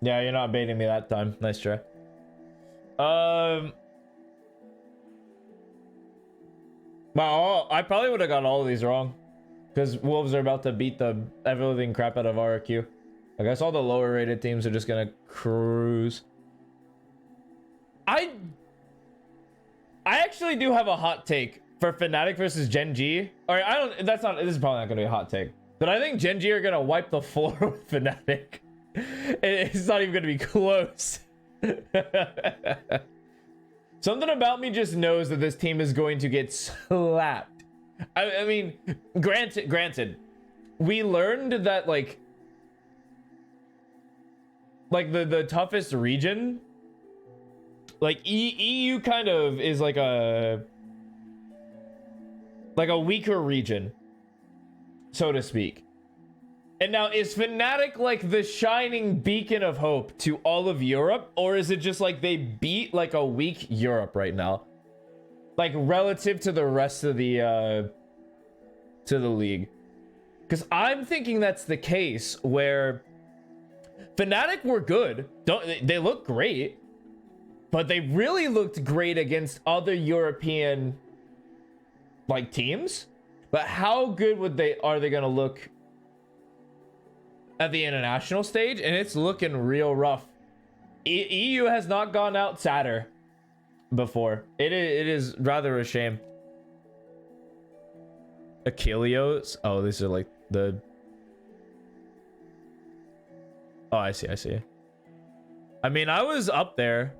Yeah, you're not baiting me that time. Nice try. Well, I probably would have got all of these wrong. Because Wolves are about to beat the ever-living crap out of RRQ. I guess all the lower rated teams are just gonna cruise. I actually do have a hot take for Fnatic versus Gen G. Or I don't, this is probably not gonna be a hot take. But I think Gen G are gonna wipe the floor with Fnatic. It's not even gonna be close. Something about me just knows that this team is going to get slapped. I mean, granted, we learned that like the toughest region, like EU kind of is like a weaker region, so to speak. And now, is Fnatic like the shining beacon of hope to all of Europe, or is it just like they beat like a weak Europe right now? Like relative to the rest of the league. Because I'm thinking that's the case where Fnatic were good. They look great, but they really looked great against other European like teams. But how good are they gonna look at the international stage? And it's looking real rough. EU has not gone out sadder before. It is rather a shame. Achilleos. Oh, these are like the... Oh, I see. I mean, I was up there.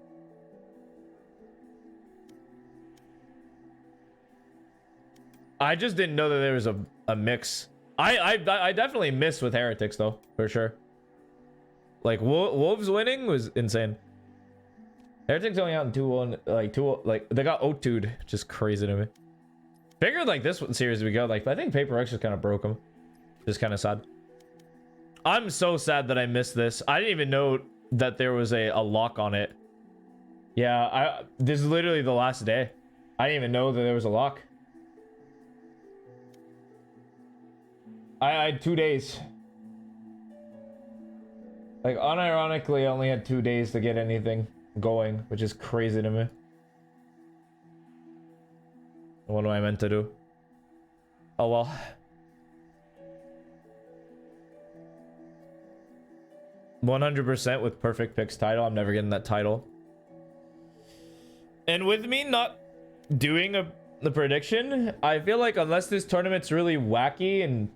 I just didn't know that there was a mix. I definitely missed with Heretics though, for sure. Like Wolves winning was insane. Heretics only out in 2-1, like 2, like they got O2'd, just crazy to me. Figured like this series we go, like I think Paper X just kind of broke them. Just kind of sad. I'm so sad that I missed this. I didn't even know that there was a lock on it. Yeah, this is literally the last day. I didn't even know that there was a lock. I had 2 days. Like, unironically, I only had 2 days to get anything going, which is crazy to me. What am I meant to do? Oh, well. %100% with Perfect Picks title. I'm never getting that title. And with me not doing the prediction, I feel like unless this tournament's really wacky and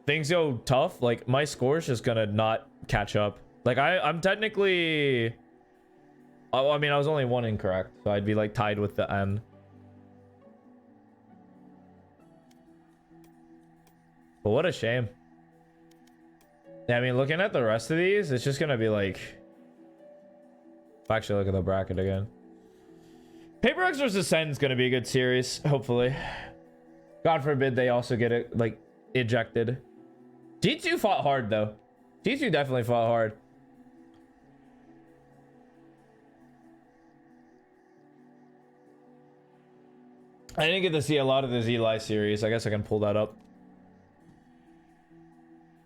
things go tough, like my score's just gonna not catch up. Like I'm technically, I mean, I was only 1 incorrect, so I'd be like tied with the N. But what a shame. Yeah, I mean, looking at the rest of these, it's just gonna be like, actually look at the bracket again. Paper X vs Sen is gonna be a good series, hopefully. God forbid they also get it like ejected. G2 fought hard though. G2 definitely fought hard. I didn't get to see a lot of the Eli series. I guess I can pull that up.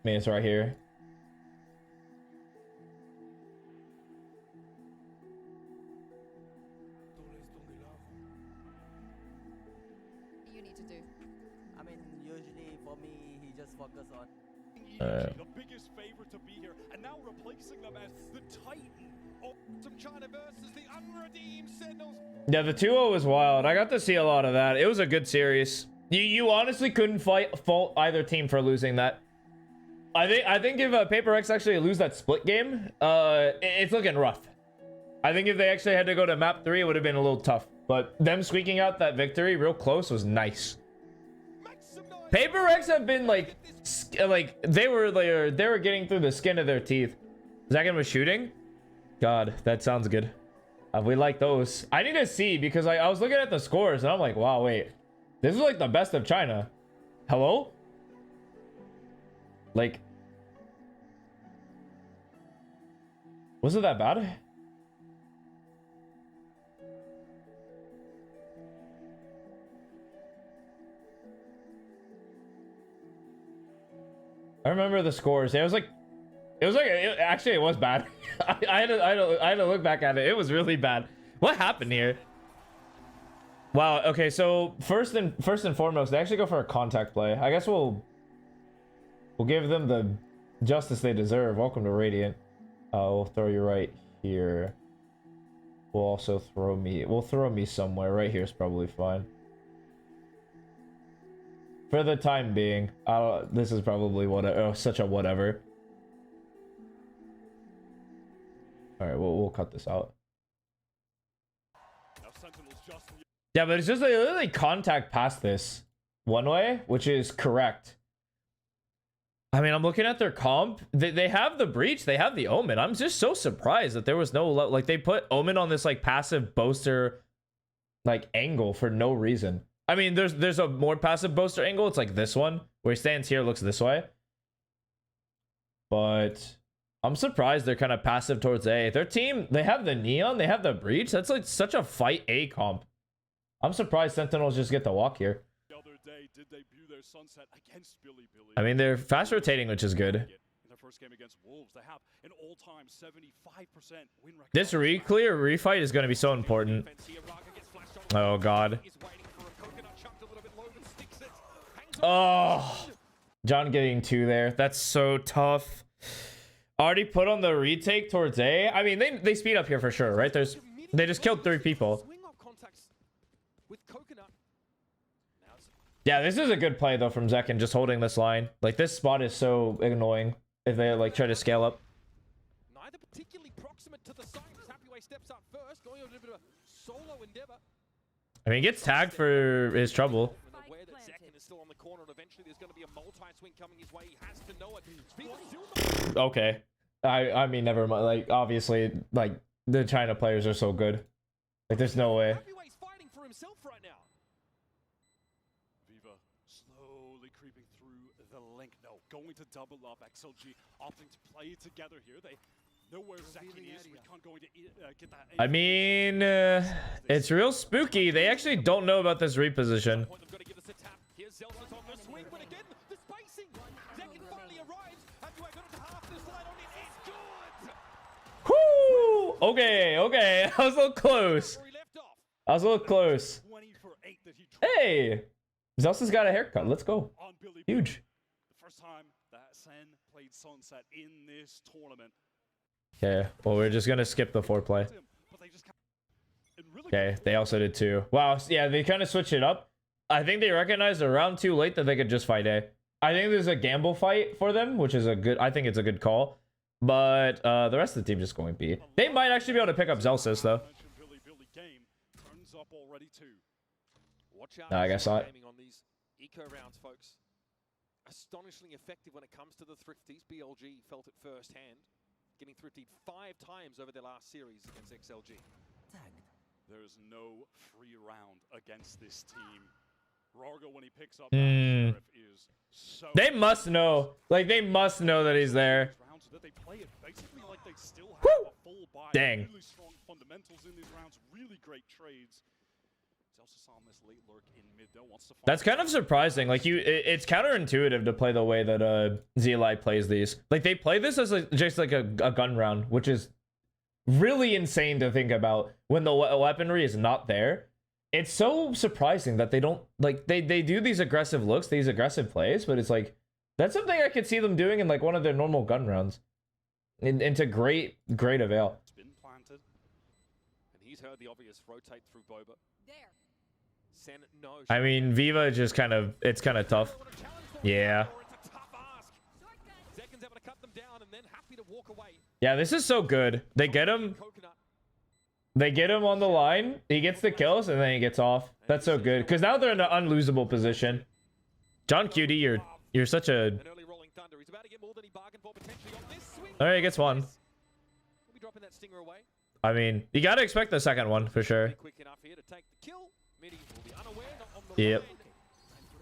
I mean, it's right here. You need to do. I mean, usually for me, he just focus on. The biggest favorite to be here, and now replacing them as the Titan of some China versus the unredeemed Sentinels. Yeah, the 2-0 was wild. I got to see a lot of that. It was a good series. You honestly couldn't fault either team for losing that. I think if Paper X actually lose that split game, it's looking rough. I think if they actually had to go to map 3, it would have been a little tough. But them squeaking out that victory real close was nice. Paper X have been like they were getting through the skin of their teeth. Zagan was shooting. God, that sounds good. We like those. I need to see because I was looking at the scores and I'm like, wow, wait, this is like the best of China. Hello? Like, was it that bad? I remember the scores. It was like It was like actually it was bad. I had to look back at it. It was really bad. What happened here? Wow. Okay, so first and foremost, they actually go for a contact play. I guess we'll give them the justice they deserve. Welcome to Radiant. We'll throw you right here. We'll also throw me. We'll throw me somewhere. Right here is probably fine. For the time being, this is probably such a whatever. All right, we'll cut this out. Yeah, but it's just like literally contact past this one way, which is correct. I mean, I'm looking at their comp. They have the breach. They have the omen. I'm just so surprised that there was no like they put omen on this like passive boaster like angle for no reason. I mean, there's a more passive boaster angle. It's like this one where he stands here, looks this way. But I'm surprised they're kind of passive towards A. Their team, they have the neon, they have the breach. That's like such a fight A comp. I'm surprised Sentinels just get the walk here. The other day, did debut their sunset against Billy. I mean, they're fast rotating, which is good. In their first game against Wolves, they have an all-time 75% win record. This re-clear refight is going to be so important. Oh, God. Oh, John getting 2 there. That's so tough. Already put on the retake towards A. I mean, they speed up here for sure, right? They just killed 3 people. Yeah, this is a good play though from Zekin, just holding this line. Like this spot is so annoying if they like try to scale up. Neither particularly proximate to the site. Happyway steps up first, going a little bit of a solo endeavor. I mean, he gets tagged for his trouble. Aware that Zekin is still on the corner, and eventually there's going to be a multi-swing coming his way. He has to know it. Okay. I mean, never mind. Like, obviously, like, the China players are so good. Like, there's no way. Happyway's fighting for himself right now. Viva slowly creeping through the link. No, going to double up. XLG opting to play together here. They know where Zekin is. We can't go into get that. I mean, it's real spooky. They actually don't know about this reposition. Here's Zelsa's on the swing, but again, the spacing. Zekin finally arrives. Happyway got into half this line on it. It's good. Whoo! Okay. I was a little close. Where he left off. I was a little close. 20 for 8 that he tried Hey! Zelsa's got a haircut. Let's go. on Billy. Huge. The first time that Sen played Sunset in this tournament. Okay, well, we're just gonna skip the foreplay. But they just can't- and really Okay, they also did too. Wow, yeah, they kind of switched it up. I think they recognized around too late that they could just fight A. I think there's a gamble fight for them, which is I think it's a good call. But the rest of the team just going B. They might actually be able to pick up Zelsis though. Billy game turns up already too. Watch out. No, I guess not. Aiming on these eco rounds, folks. Astonishingly effective when it comes to the thrifties. BLG felt it firsthand, getting thrifted 5 times over their last series against XLG. There is no free round against this team. Rargo, when he picks up that sheriff, is so They must know. Like, they must know that he's there. rounds that they play it basically like they still have a full buy. Dang. Really strong fundamentals in these rounds. Really great trades. Zelsis on this late lurk in mid though. Wants to find That's kind of surprising. Like, it's counterintuitive to play the way that ZLI plays these. Like, they play this as just like a gun round, which is really insane to think about when the weaponry is not there. It's so surprising that they don't, like, they do these aggressive looks, these aggressive plays, but it's like, that's something I could see them doing in like one of their normal gun rounds. Into great avail. It's been planted. And he's heard the obvious rotate through Boba. There. Sen, no. I mean, Viva just it's kind of tough. Yeah. It's a tough ask. Zekin's able to cut them down and then happy to walk away. Yeah, this is so good. They get him. Coconut. They get him on the line. He gets the kills and then he gets off. That's so good because now they're in an unlosable position. John Cutie, you're such a. An early rolling thunder. He's about to get more than he bargained for potentially on this swing. All right, he gets one. He'll be dropping that stinger away. I mean, you gotta expect the second one for sure. Be quick enough here to take the kill. Midi will be unaware, not on the Yep. line.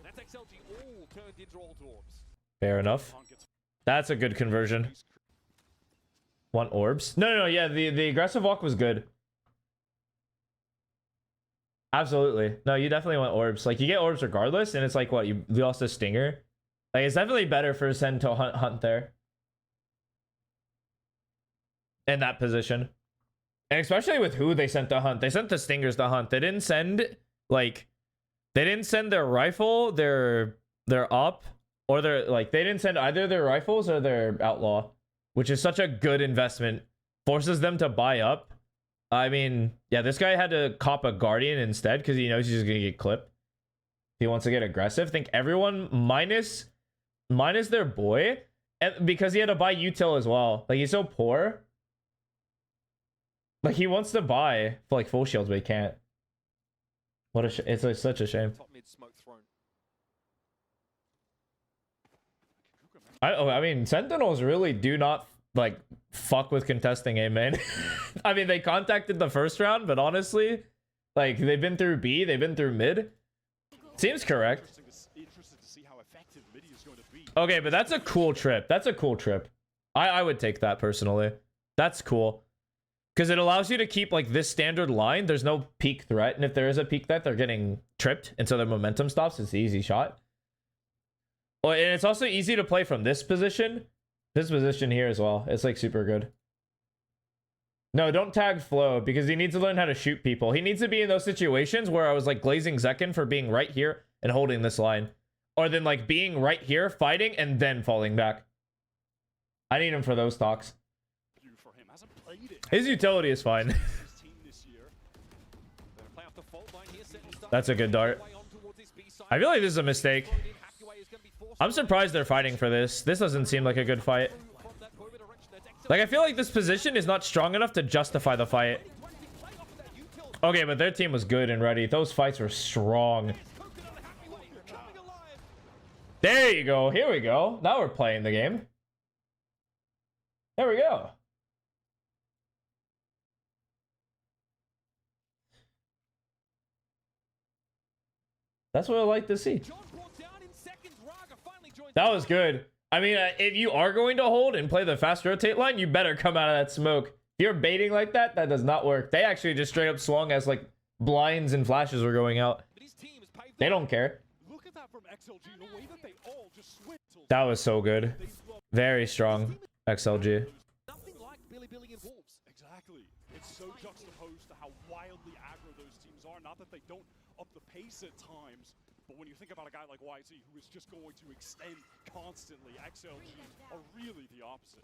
That's XLG all turned into all orbs. Fair enough. That's a good conversion. Want orbs? No. Yeah, the aggressive walk was good. Absolutely. No, you definitely want orbs. Like, you get orbs regardless, and it's like, what, you lost a stinger? Like, it's definitely better for Sen to hunt there. in that position. And especially with who they sent to hunt. They sent the Stingers to hunt. They didn't send, like, they didn't send their rifle, their op, or their, like, they didn't send either their rifles or their outlaw, which is such a good investment. Forces them to buy up. I mean, yeah, this guy had to cop a Guardian instead because he knows he's just going to get clipped. He wants to get aggressive. I think everyone minus their boy, and because he had to buy util as well. Like, he's so poor. Like, he wants to buy for like full shields, but he can't. What a it's like such a shame. Top mid smoke thrown. I mean, Sentinels really do not like fuck with contesting A main. I mean, they contacted the first round, but honestly, like, they've been through B, they've been through mid. Seems correct. Interested to see how effective midi is going to be. Okay, but that's a cool trip. That's a cool trip. I would take that personally. That's cool. Because it allows you to keep like this standard line. There's no peak threat. And if there is a peak threat, they're getting tripped. And so their momentum stops. It's an easy shot. Oh, and it's also easy to play from this position. This position here as well. It's like super good. No, don't tag Flo because he needs to learn how to shoot people. He needs to be in those situations where I was like glazing Zekin for being right here and holding this line. Or then like being right here, fighting, and then falling back. I need him for those talks. His utility is fine. That's a good dart. I feel like this is a mistake. I'm surprised they're fighting for this. This doesn't seem like a good fight. Like, I feel like this position is not strong enough to justify the fight. Okay, but their team was good and ready. Those fights were strong. There you go. Here we go. Now we're playing the game. There we go. That's what I like to see. That was good. I mean, if you are going to hold and play the fast rotate line, you better come out of that smoke. If you're baiting like that, that does not work. They actually just straight up swung as like blinds and flashes were going out. They don't care. That was so good. Very strong, XLG. Exactly. It's so juxtaposed to how wildly aggro those teams are. Not that they don't up the pace at times, but when you think about a guy like YZ who is just going to extend constantly, XLG are really the opposite.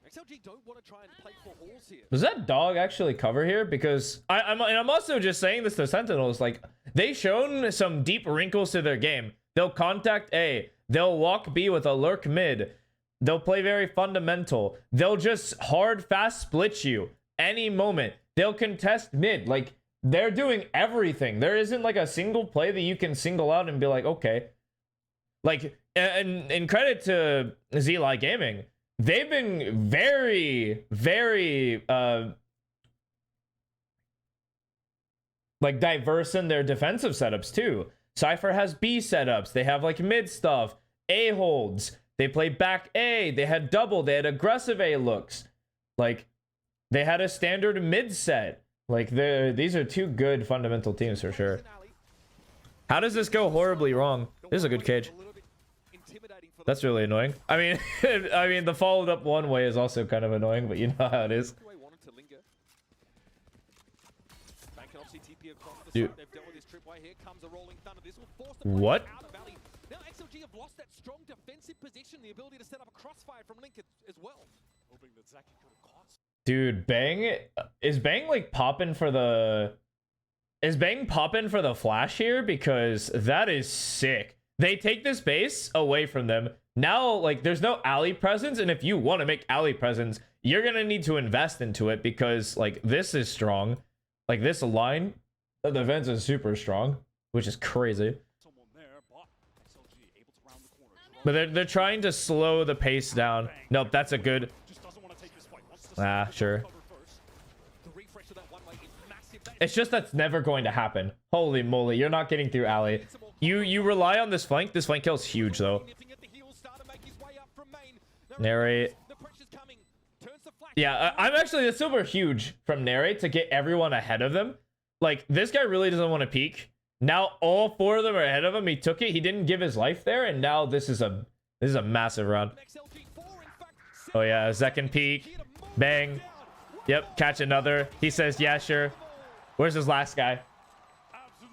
XLG don't want to try and play for halls here. Does that dog actually cover here? Because I'm also just saying this to Sentinels. Like, they've shown some deep wrinkles to their game. They'll contact A. They'll walk B with a lurk mid. They'll play very fundamental. They'll just hard fast split you any moment. They'll contest mid. Like, they're doing everything. There isn't like a single play that you can single out and be like, okay. Like, and credit to ZLI Gaming. They've been very, very, like, diverse in their defensive setups too. Cypher has B setups. They have like mid stuff, A holds. They play back A. They had double. They had aggressive A looks. Like, they had a standard mid set. Like, these are two good fundamental teams for sure. How does this go horribly wrong? This is a good cage. That's really annoying. I mean, the followed up one way is also kind of annoying, but you know how it is. Dude. What? Now XLG have lost that strong defensive position, the ability to set up a crossfire from Link as well. Hoping that Zaki could have caught. Dude, Bang is Bang like popping for the flash here, because that is sick. They take this base away from them. Now, like, there's no alley presence, and if you want to make alley presence, you're gonna need to invest into it, because like this is strong. Like, this line of defense is super strong, which is crazy. But they're trying to slow the pace down. Nope, that's a good. Ah, sure. It's just that's never going to happen. Holy moly, you're not getting through alley. You rely on this flank. This flank kill is huge though. Narrate. Yeah, I'm actually, that's super huge from Narrate to get everyone ahead of them. Like, this guy really doesn't want to peek. Now all four of them are ahead of him. He took it. He didn't give his life there, and now this is a massive round. Oh yeah, second peek. Bang. Yep, catch another. He says, yeah, sure. Where's his last guy?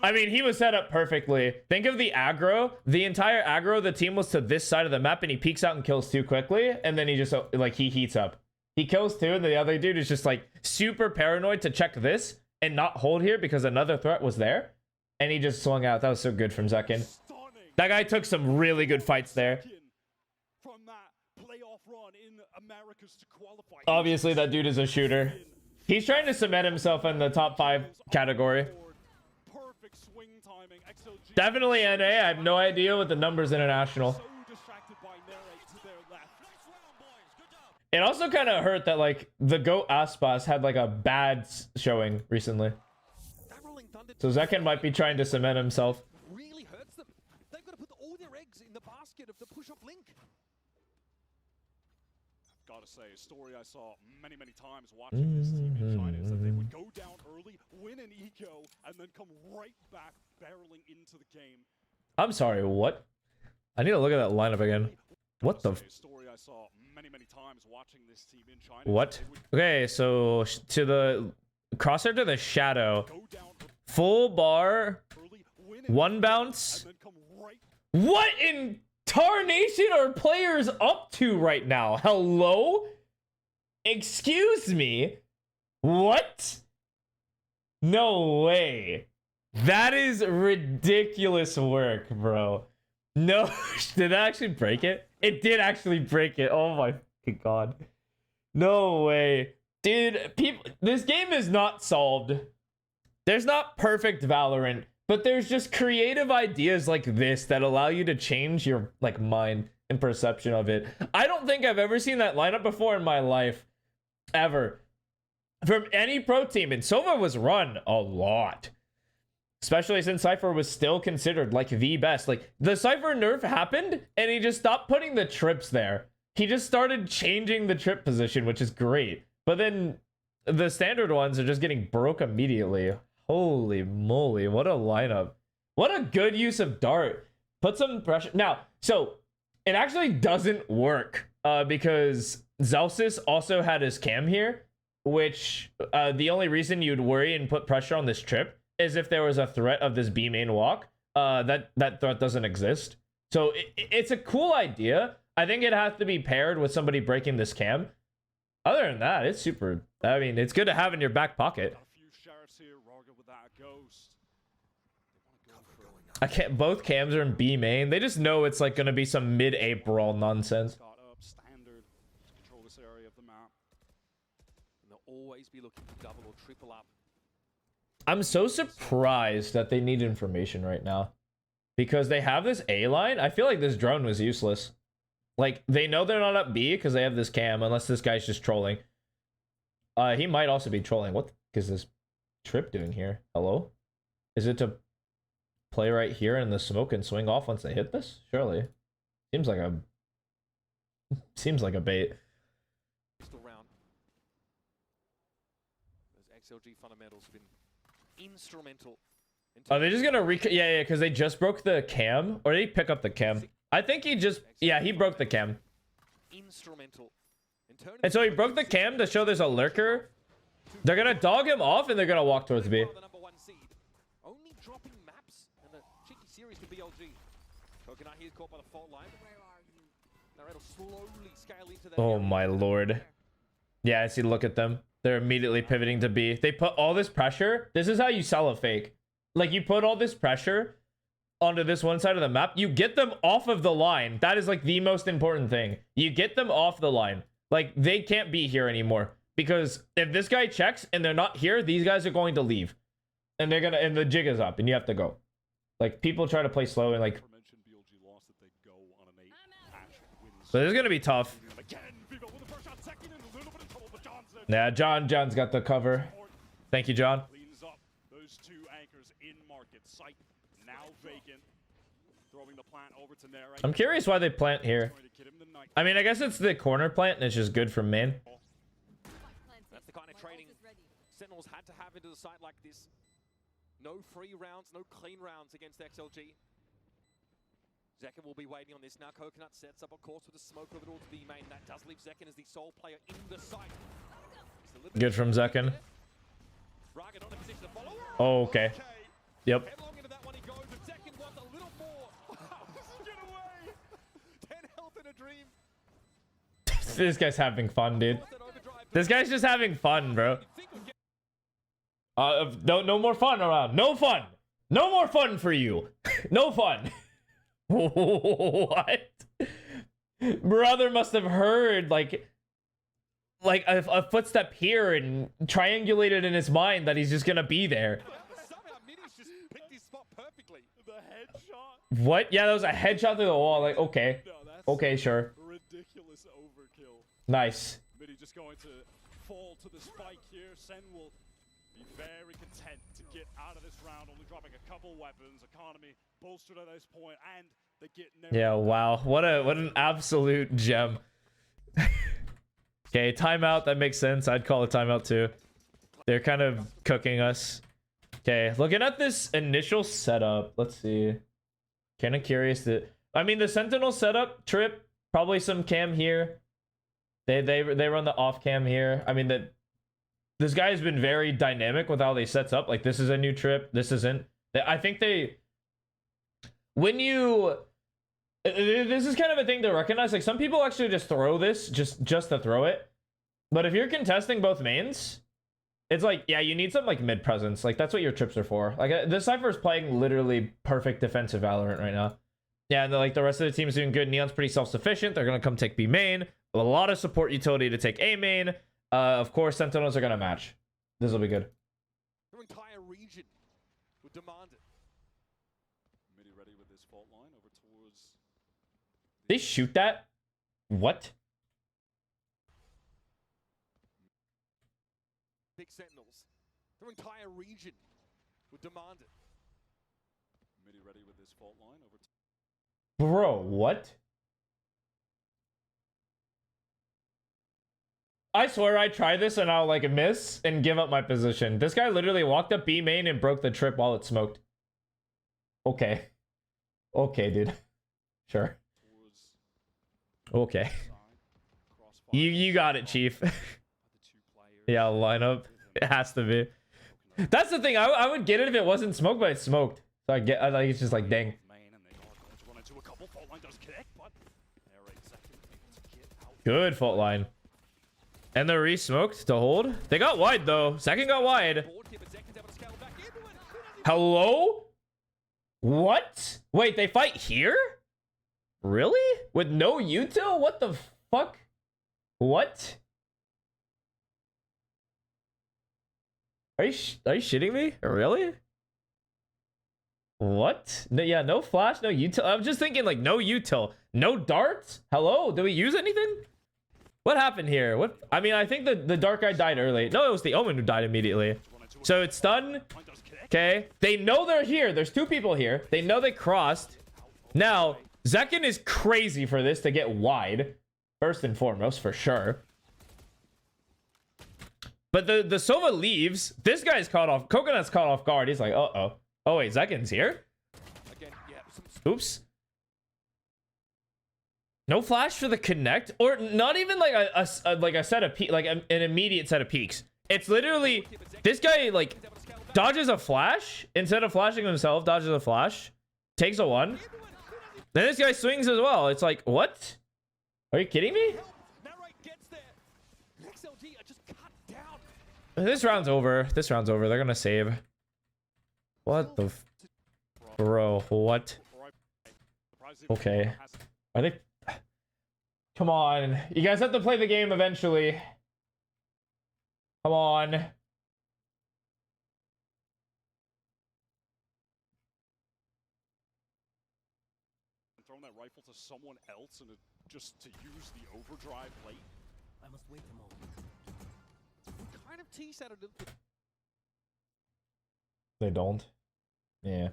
I mean, he was set up perfectly. Think of the aggro. The entire aggro, the team was to this side of the map, and he peeks out and kills two quickly, and then he just, like, he heats up. He kills two, and the other dude is just, like, super paranoid to check this and not hold here because another threat was there, and he just swung out. That was so good from Zekin. That guy took some really good fights there. From that playoff run in Americas to qualify. Obviously, that dude is a shooter. He's trying to cement himself in the top 5 category. Perfect swing timing. XLG Definitely NA. I have no idea what the numbers international. so distracted by Nere to their left. It also kind of hurt that, like, the GOAT Aspas had, like, a bad showing recently. That Rolling Thunder So Zekin might be trying to cement himself. really hurts them. They've got to put all their eggs in the basket of the push-up link. Gotta say, a story I saw many times watching this team in China is that they would go down early, win an eco, and then come right back barreling into the game. I'm sorry, what? I need to look at that lineup again. What the? A story I saw many times watching this team in China. What? Okay, so to the crosshair to the shadow. Go down Full bar, early, win an one eco, bounce. and then come right. What in tarnation are players up to right now? Hello? Excuse me? What? No way. That is ridiculous work, bro. No, did that actually break it? It did actually break it. Oh my god. No way. Dude, people, this game is not solved. There's not perfect Valorant, but there's just creative ideas like this that allow you to change your, like, mind and perception of it. I don't think I've ever seen that lineup before in my life. Ever. From any pro team. And Sova was run a lot. Especially since Cypher was still considered, like, the best. Like, the Cypher nerf happened, and he just stopped putting the trips there. He just started changing the trip position, which is great. But then the standard ones are just getting broke immediately. Holy moly, what a lineup. What a good use of Dart. Put some pressure. Now, so it actually doesn't work because Zelsis also had his cam here, which the only reason you'd worry and put pressure on this trip is if there was a threat of this B main walk. That threat doesn't exist. So it's a cool idea. I think it has to be paired with somebody breaking this cam. Other than that, it's super. I mean, it's good to have in your back pocket. A few sheriffs here, Roger with that ghost. They want to go for it. I can't. Both cams are in B main. They just know it's like gonna be some mid-April nonsense. Got up standard to control this area of the map. And they'll always be looking to double or triple up. I'm so surprised that they need information right now because they have this A line. I feel like this drone was useless. Like, they know they're not up B because they have this cam, unless this guy's just trolling. He might also be trolling. What is this trip doing here? Hello? Is it to play right here in the smoke and swing off once they hit this? Surely. Seems like a bait. Pistol round. Those XLG fundamentals have been instrumental. Are they just gonna yeah, because they just broke the cam, or did he pick up the cam? I think he just, yeah, he broke the cam. Instrumental. And so he broke the cam to show there's a lurker. They're gonna dog him off and they're gonna walk towards B. The number 1 seed. Only dropping maps and a cheeky series to BLG. Coconut here caught by the fault line. Where are you? Now it'll slowly scale into that. Oh area. my lord. Yeah, I see, look at them. They're immediately pivoting to B. They put all this pressure. This is how you sell a fake. Like, you put all this pressure onto this one side of the map. You get them off of the line. That is, like, the most important thing. You get them off the line. Like, they can't be here anymore. Because if this guy checks and they're not here, these guys are going to leave. And they're gonna, and the jig is up and you have to go. Like, people try to play slow and, like, so this is gonna be tough. Yeah, John's got the cover. Thank you, John. Cleans up those two anchors in market. Site now vacant. Throwing the plant over to Nere. I'm curious why they plant here. I mean, I guess it's the corner plant and it's just good for main. That's the kind of training Sentinels had to have into the site like this. No free rounds, no clean rounds against XLG. Zekken will be waiting on this now. Coconut sets up, of course, with a smoke over to B main. That does leave Zekken as the sole player in the site. Good from Zekken. Raga not in a position to follow. Oh, okay. Yep. Headlong into that one he goes, but Zekken wants a little more. Wow, this is get away. 10 health in a dream. This guy's having fun, dude. This guy's just having fun, bro. No more fun around. No fun. No more fun for you. No fun. What? Brother must have heard like a footstep here and triangulated in his mind that he's just gonna be there. Somehow Mini's just picked his spot perfectly. The headshot. What? Yeah, that was a headshot through the wall. Like, okay. No, that's Okay, sure. ridiculous overkill. Nice. Midi just going to fall to the spike here. Sen will be very content to get out of this round, only dropping a couple weapons. Economy bolstered at this point, and they get Yeah, wow. What an absolute gem. Okay, timeout. That makes sense. I'd call a timeout too. They're kind of cooking us. Okay, looking at this initial setup. Let's see. Kind of curious that. I mean, the Sentinel setup trip. Probably some cam here. They run the off cam here. I mean this guy has been very dynamic with how they sets up. Like, this is a new trip. This isn't. I think they. When you. This is kind of a thing to recognize. Like, some people actually just throw this just to throw it. But if you're contesting both mains, it's like, yeah, you need some like mid presence. Like, that's what your trips are for. Like, this Cypher is playing literally perfect defensive Valorant right now. Yeah, and like the rest of the team is doing good. Neon's pretty self-sufficient. They're gonna come take B main. A lot of support utility to take A main. Of course, Sentinels are gonna match. This will be good. Their entire region would demand it. Midi ready with this fault line over towards. They shoot that? What? Big Sentinels. Their entire region would demand it. Midi ready with this fault line over. Bro, what? I swear I try this and I'll like miss and give up my position. This guy literally walked up B main and broke the trip while it smoked. Okay. Okay, dude. Sure. Okay. You got it, Chief. Yeah, lineup. It has to be. That's the thing. I would get it if it wasn't smoked, but it's smoked. So I like it's just like dang. Good fault line. And they're re-smoked to hold. They got wide though. Second got wide. Hello? What? Wait, they fight here? Really? With no util? What the fuck? What? Are you shitting me? Really? What? No, yeah, no flash, no util. I'm just thinking like no util. No darts? Hello? Do we use anything? What happened here? What? I mean, I think the dark guy died early. No, it was the Omen who died immediately. So it's done. Okay. They know they're here. There's two people here. They know they crossed. Now, Zekken is crazy for this to get wide. First and foremost, for sure. But the Sova leaves. This guy's caught off. Coconut's caught off guard. He's like, uh-oh. Oh, wait, Zekken's here? Oops. No flash for the connect, or not even like a set of like an immediate set of peaks. It's literally this guy like dodges a flash instead of flashing himself. Dodges a flash, takes a one. Then this guy swings as well. It's like, what? Are you kidding me? This round's over. This round's over. They're gonna save. What the bro? What? Okay. Are they? Come on. You guys have to play the game eventually. Come on. Throwing that rifle to someone else and just to use the overdrive late. I must wait a moment. Kind of tease out of them. They don't. Yeah.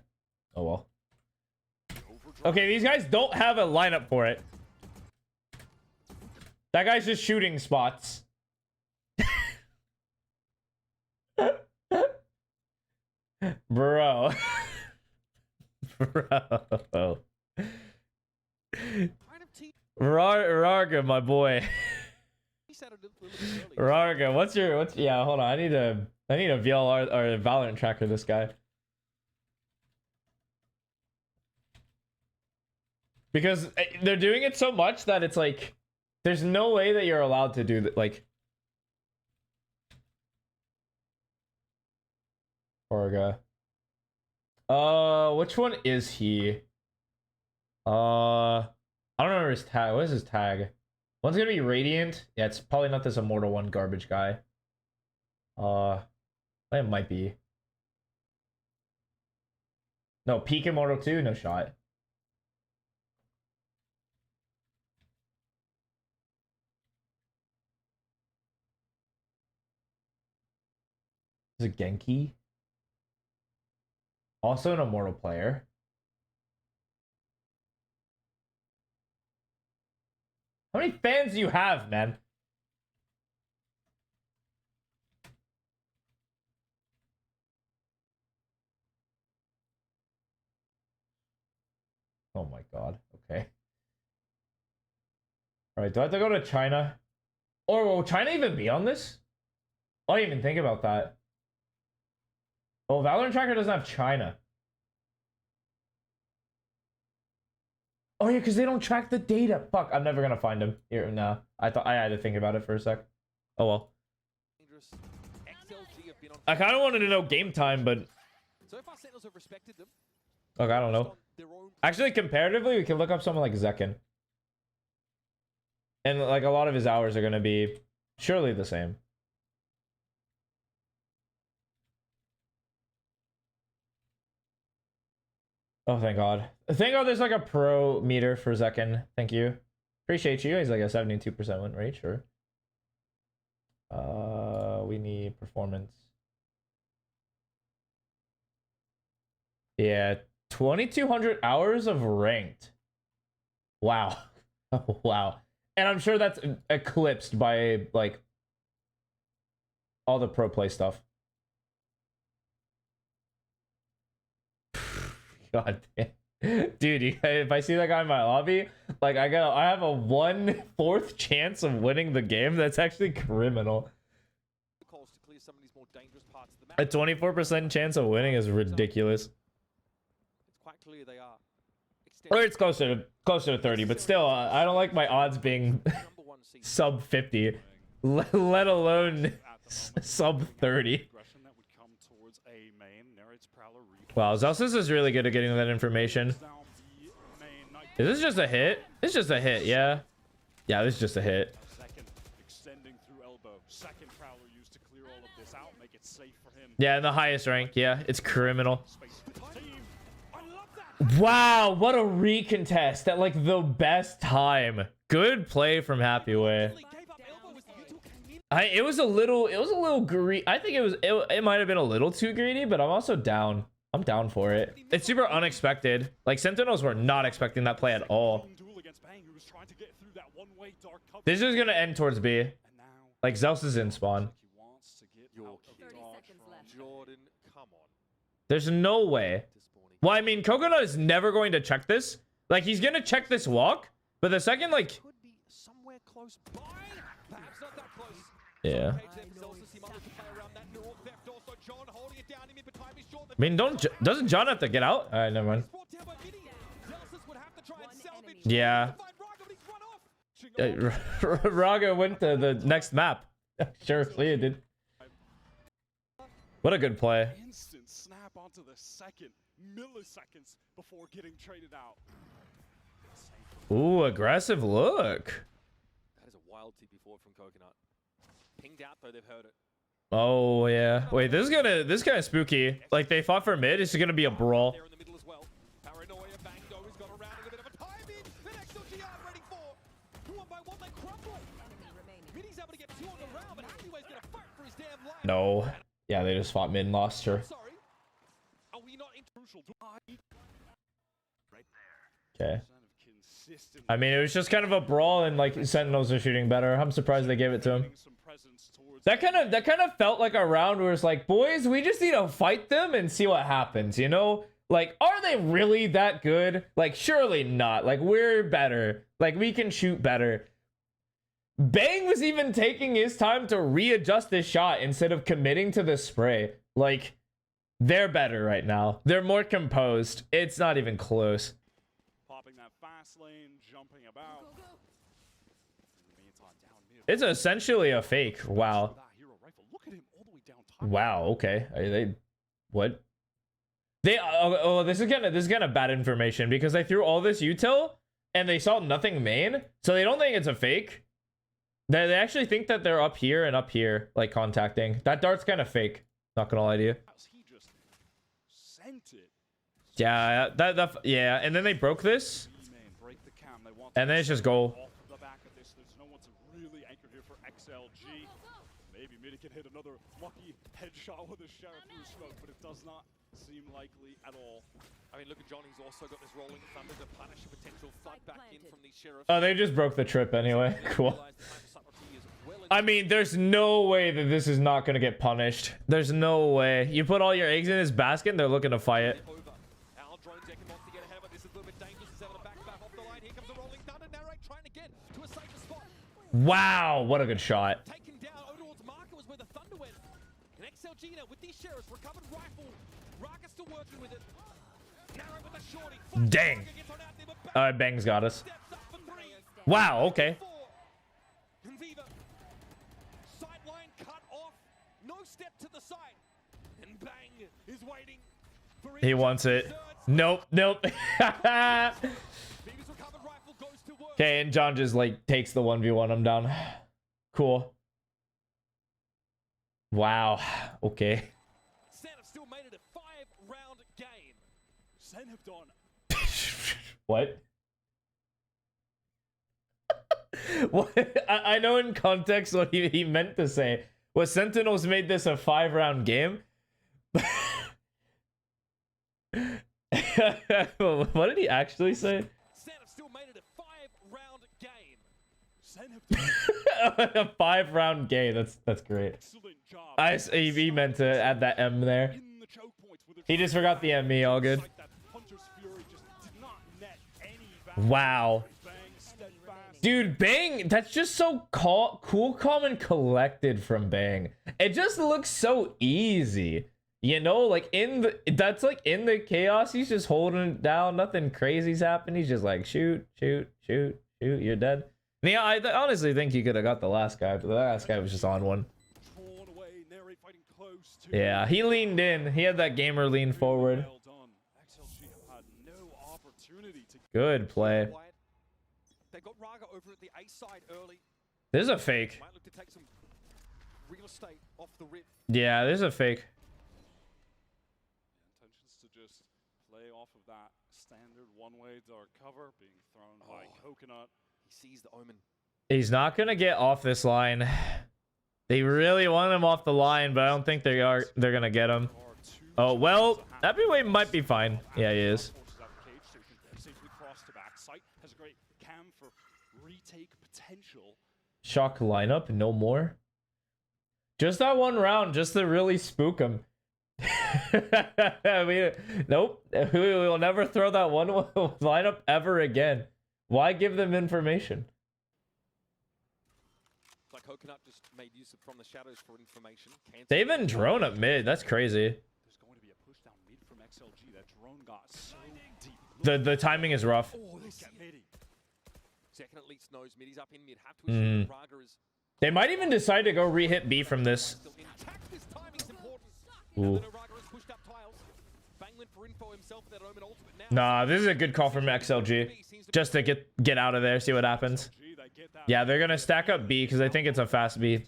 Oh well. Okay, these guys don't have a lineup for it. That guy's just shooting spots. Bro. Bro. Rarga, my boy. He said it a little bit earlier. Rarga, what's yeah, hold on. I need a VLR or a Valorant tracker this guy. Because they're doing it so much that it's like there's no way that you're allowed to do that, like Rarga. Which one is he? I don't remember his tag. What is his tag? One's gonna be Radiant. Yeah, it's probably not this Immortal one garbage guy. It might be. No, Peak Immortal 2, no shot. Is it Genki? Also an Immortal player. How many fans do you have, man? Oh my god. Okay. Alright, do I have to go to China? Or will China even be on this? I didn't even think about that. Oh, Valorant Tracker doesn't have China. Oh yeah, because they don't track the data. Fuck, I'm never gonna find him. Here, no. I thought I had to think about it for a sec. Oh well. I kind of wanted to know game time, but So far, Sentinels have respected them. okay, I don't know. Actually, comparatively, we can look up someone like Zekin. And like a lot of his hours are gonna be surely the same. Oh, thank God. Thank God there's like a pro meter for Zekin. Thank you. Appreciate you. He's like a 72% win rate, sure. We need performance. Yeah, 2,200 hours of ranked. Wow. Wow. And I'm sure that's eclipsed by like all the pro play stuff. God damn. Dude, if I see that guy in my lobby, like I have a 1/4 chance of winning the game. That's actually criminal. A 24% chance of winning is ridiculous. It's quite clear they are. Or it's closer to 30, but still, I don't like my odds being sub 50, let alone sub 30. Wow, Zelsis is really good at getting that information. Is this just a hit? It's just a hit, yeah. Yeah, this is just a hit. Yeah, in the highest rank, yeah, it's criminal. Wow, what a recontest at like the best time. Good play from Happy Way. It was a little greedy. I think it might have been a little too greedy, but I'm also down. I'm down for it. It's super unexpected. Like Sentinels were not expecting that play at all. This is gonna end towards B. Like Zeus is in spawn. There's no way. Well, I mean, Coconut is never going to check this. Like, he's gonna check this walk, but the second, like... Could be somewhere close by. Perhaps not that close. Yeah. I mean, doesn't John have to get out? Alright, never mind. Yeah. Raga went to the next map. Sure, Leah did. What a good play. Instant snap onto the second, milliseconds before getting traded out. Ooh, aggressive look. That is a wild TP4 from Coconut. Pinged out though, they've heard it. Oh yeah. Wait, this is kind of spooky. Like they fought for mid. It's gonna be a brawl. There in the middle as well. Paranoia, Bango has got around a bit of a time in. The next LGR ready for. One by one they crumble. Middy's able to get two on the round, but Happyway's gonna fight for his damn life. No. Yeah, they just fought mid and lost her. Sorry. Are we not in crucial? Okay. I mean, it was just kind of a brawl, and like Sentinels are shooting better. I'm surprised they gave it to him. That kind of felt like a round where it's like, boys, we just need to fight them and see what happens. You know, Like, are they really that good? Like, surely not. Like, we're better. Like, we can shoot better. Bang was even taking his time to readjust his shot instead of committing to the spray. Like, they're better right now. They're more composed. It's not even close. Popping that fast lane, jumping about. In the meantime, down mid. It's essentially a fake. Wow. That hero rifle. Look at him all the way down top. Wow. Okay. Are they? What? They? Oh, this is kind of bad information because they threw all this util and they saw nothing main, so they don't think it's a fake. They actually think that they're up here and up here, like contacting. That dart's kind of fake. Not gonna lie to you. He just sent it. Yeah. Yeah. And then they broke this, Break the cam. They want and then it's just goal. off the back of this. There's no one to really anchor here for XLG. Maybe Midi can hit another lucky headshot with a sheriff through smoke, but it does not seem likely at all. I mean, look at Johnny's also got this rolling thunder to punish a potential flood back in from these sheriffs. Oh, they just broke the trip anyway. Cool. I mean, there's no way that this is not gonna get punished. There's no way. You put all your eggs in this basket and they're looking to fight it. Wow, what a good shot. Taken down over towards Marker was where the thunder went. And XLG now with these sheriffs, recovered rifle. Raka still working with it. Narrow with a shorty. Dang. Alright, Bang's got us. Wow, okay. And Viva. Sideline cut off. No step to the side. And Bang is waiting. He wants it. Nope, nope. Okay, and John just like takes the 1v1 him down. Cool. Wow. Okay. Sen have still made it a 5-round game. Sen have done. What? What? I know in context what he meant to say was Sentinels made this a 5-round game. What did he actually say? Sen have still made it a 5-round game. Sen have A 5-round game. That's great. Excellent job. He meant to add that M there. In the choke points with a He just forgot the ME. All good. like that Hunter's Fury just did not net any value. Wow. Bang, steadfast. Dude, Bang, that's just so cool, calm, and collected from Bang. It just looks so easy. You know, like in the chaos, he's just holding it down. Nothing crazy's happening. He's just like, shoot, you're dead. Yeah, I honestly think he could have got the last guy, but the last guy was just on one. Drawn away, Neri fighting close to Yeah, he leaned in. He had that gamer lean forward. well done. XLG have had no opportunity to Good play. They got Raga over at the A side early. This is a fake. Might look to take some real estate off the rip. Yeah, this is a fake. intentions to just play off of that standard one-way dark cover being thrown by Coconut. He sees the omen. He's not gonna get off this line. They really want him off the line, but I don't think they are. They're gonna get him. Oh well, Heavyweight might be fine. Yeah, he is. Safely crossed to backside. Has a great cam for retake potential. Shock lineup, no more. Just that one round, just to really spook him. Nope. We will never throw that one lineup ever again. Why give them information? Like Coconut just made use of from the shadows for information. They even drone up mid. That's crazy. There's going to be a push down mid from XLG. That drone got so deep. The timing is rough. Oh, look at Midi. Second at least knows Midi's up in mid. Have to assume that Raga is They might even decide to go re-hit B from this. still intact. This timing's important. Ooh. Now that Raga has pushed up tiles. Bang went for info himself with that omen ultimate now. Nah, this is a good call from XLG. Just to get out of there, see what happens. Yeah, they're gonna stack up B because I think it's a fast B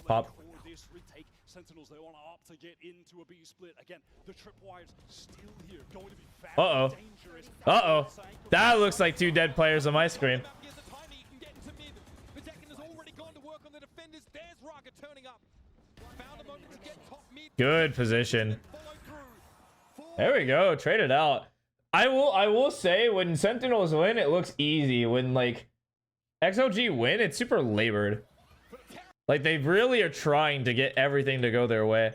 pop. This retake, Sentinels, they want to opt to get into a B split. Again, the tripwires still here, going to be very Uh-oh. dangerous. Uh-oh. That looks like 2 dead players on my screen. Here's the timing, he can get into mid. Vitekin has already gone to work on the defenders. There's Raga turning up. Found a moment to get top mid. Good position. Follow through. There we go. Trade it out. I will say when Sentinels win, it looks easy. When like XLG win, it's super labored. Like they really are trying to get everything to go their way.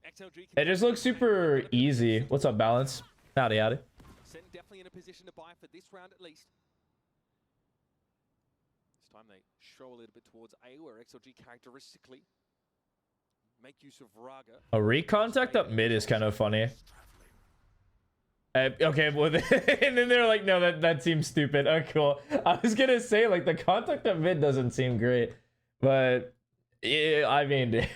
XLG It just looks super easy. What's up, Balance? Howdy, howdy. Sen definitely in a position to buy for this round at least. This time they show a little bit towards A, where XLG characteristically make use of Raga. A recontact up mid is kind of funny. Okay, well, and then they're like, no, that seems stupid. Oh, cool. I was gonna say, like, the contact up mid doesn't seem great, but yeah, I mean,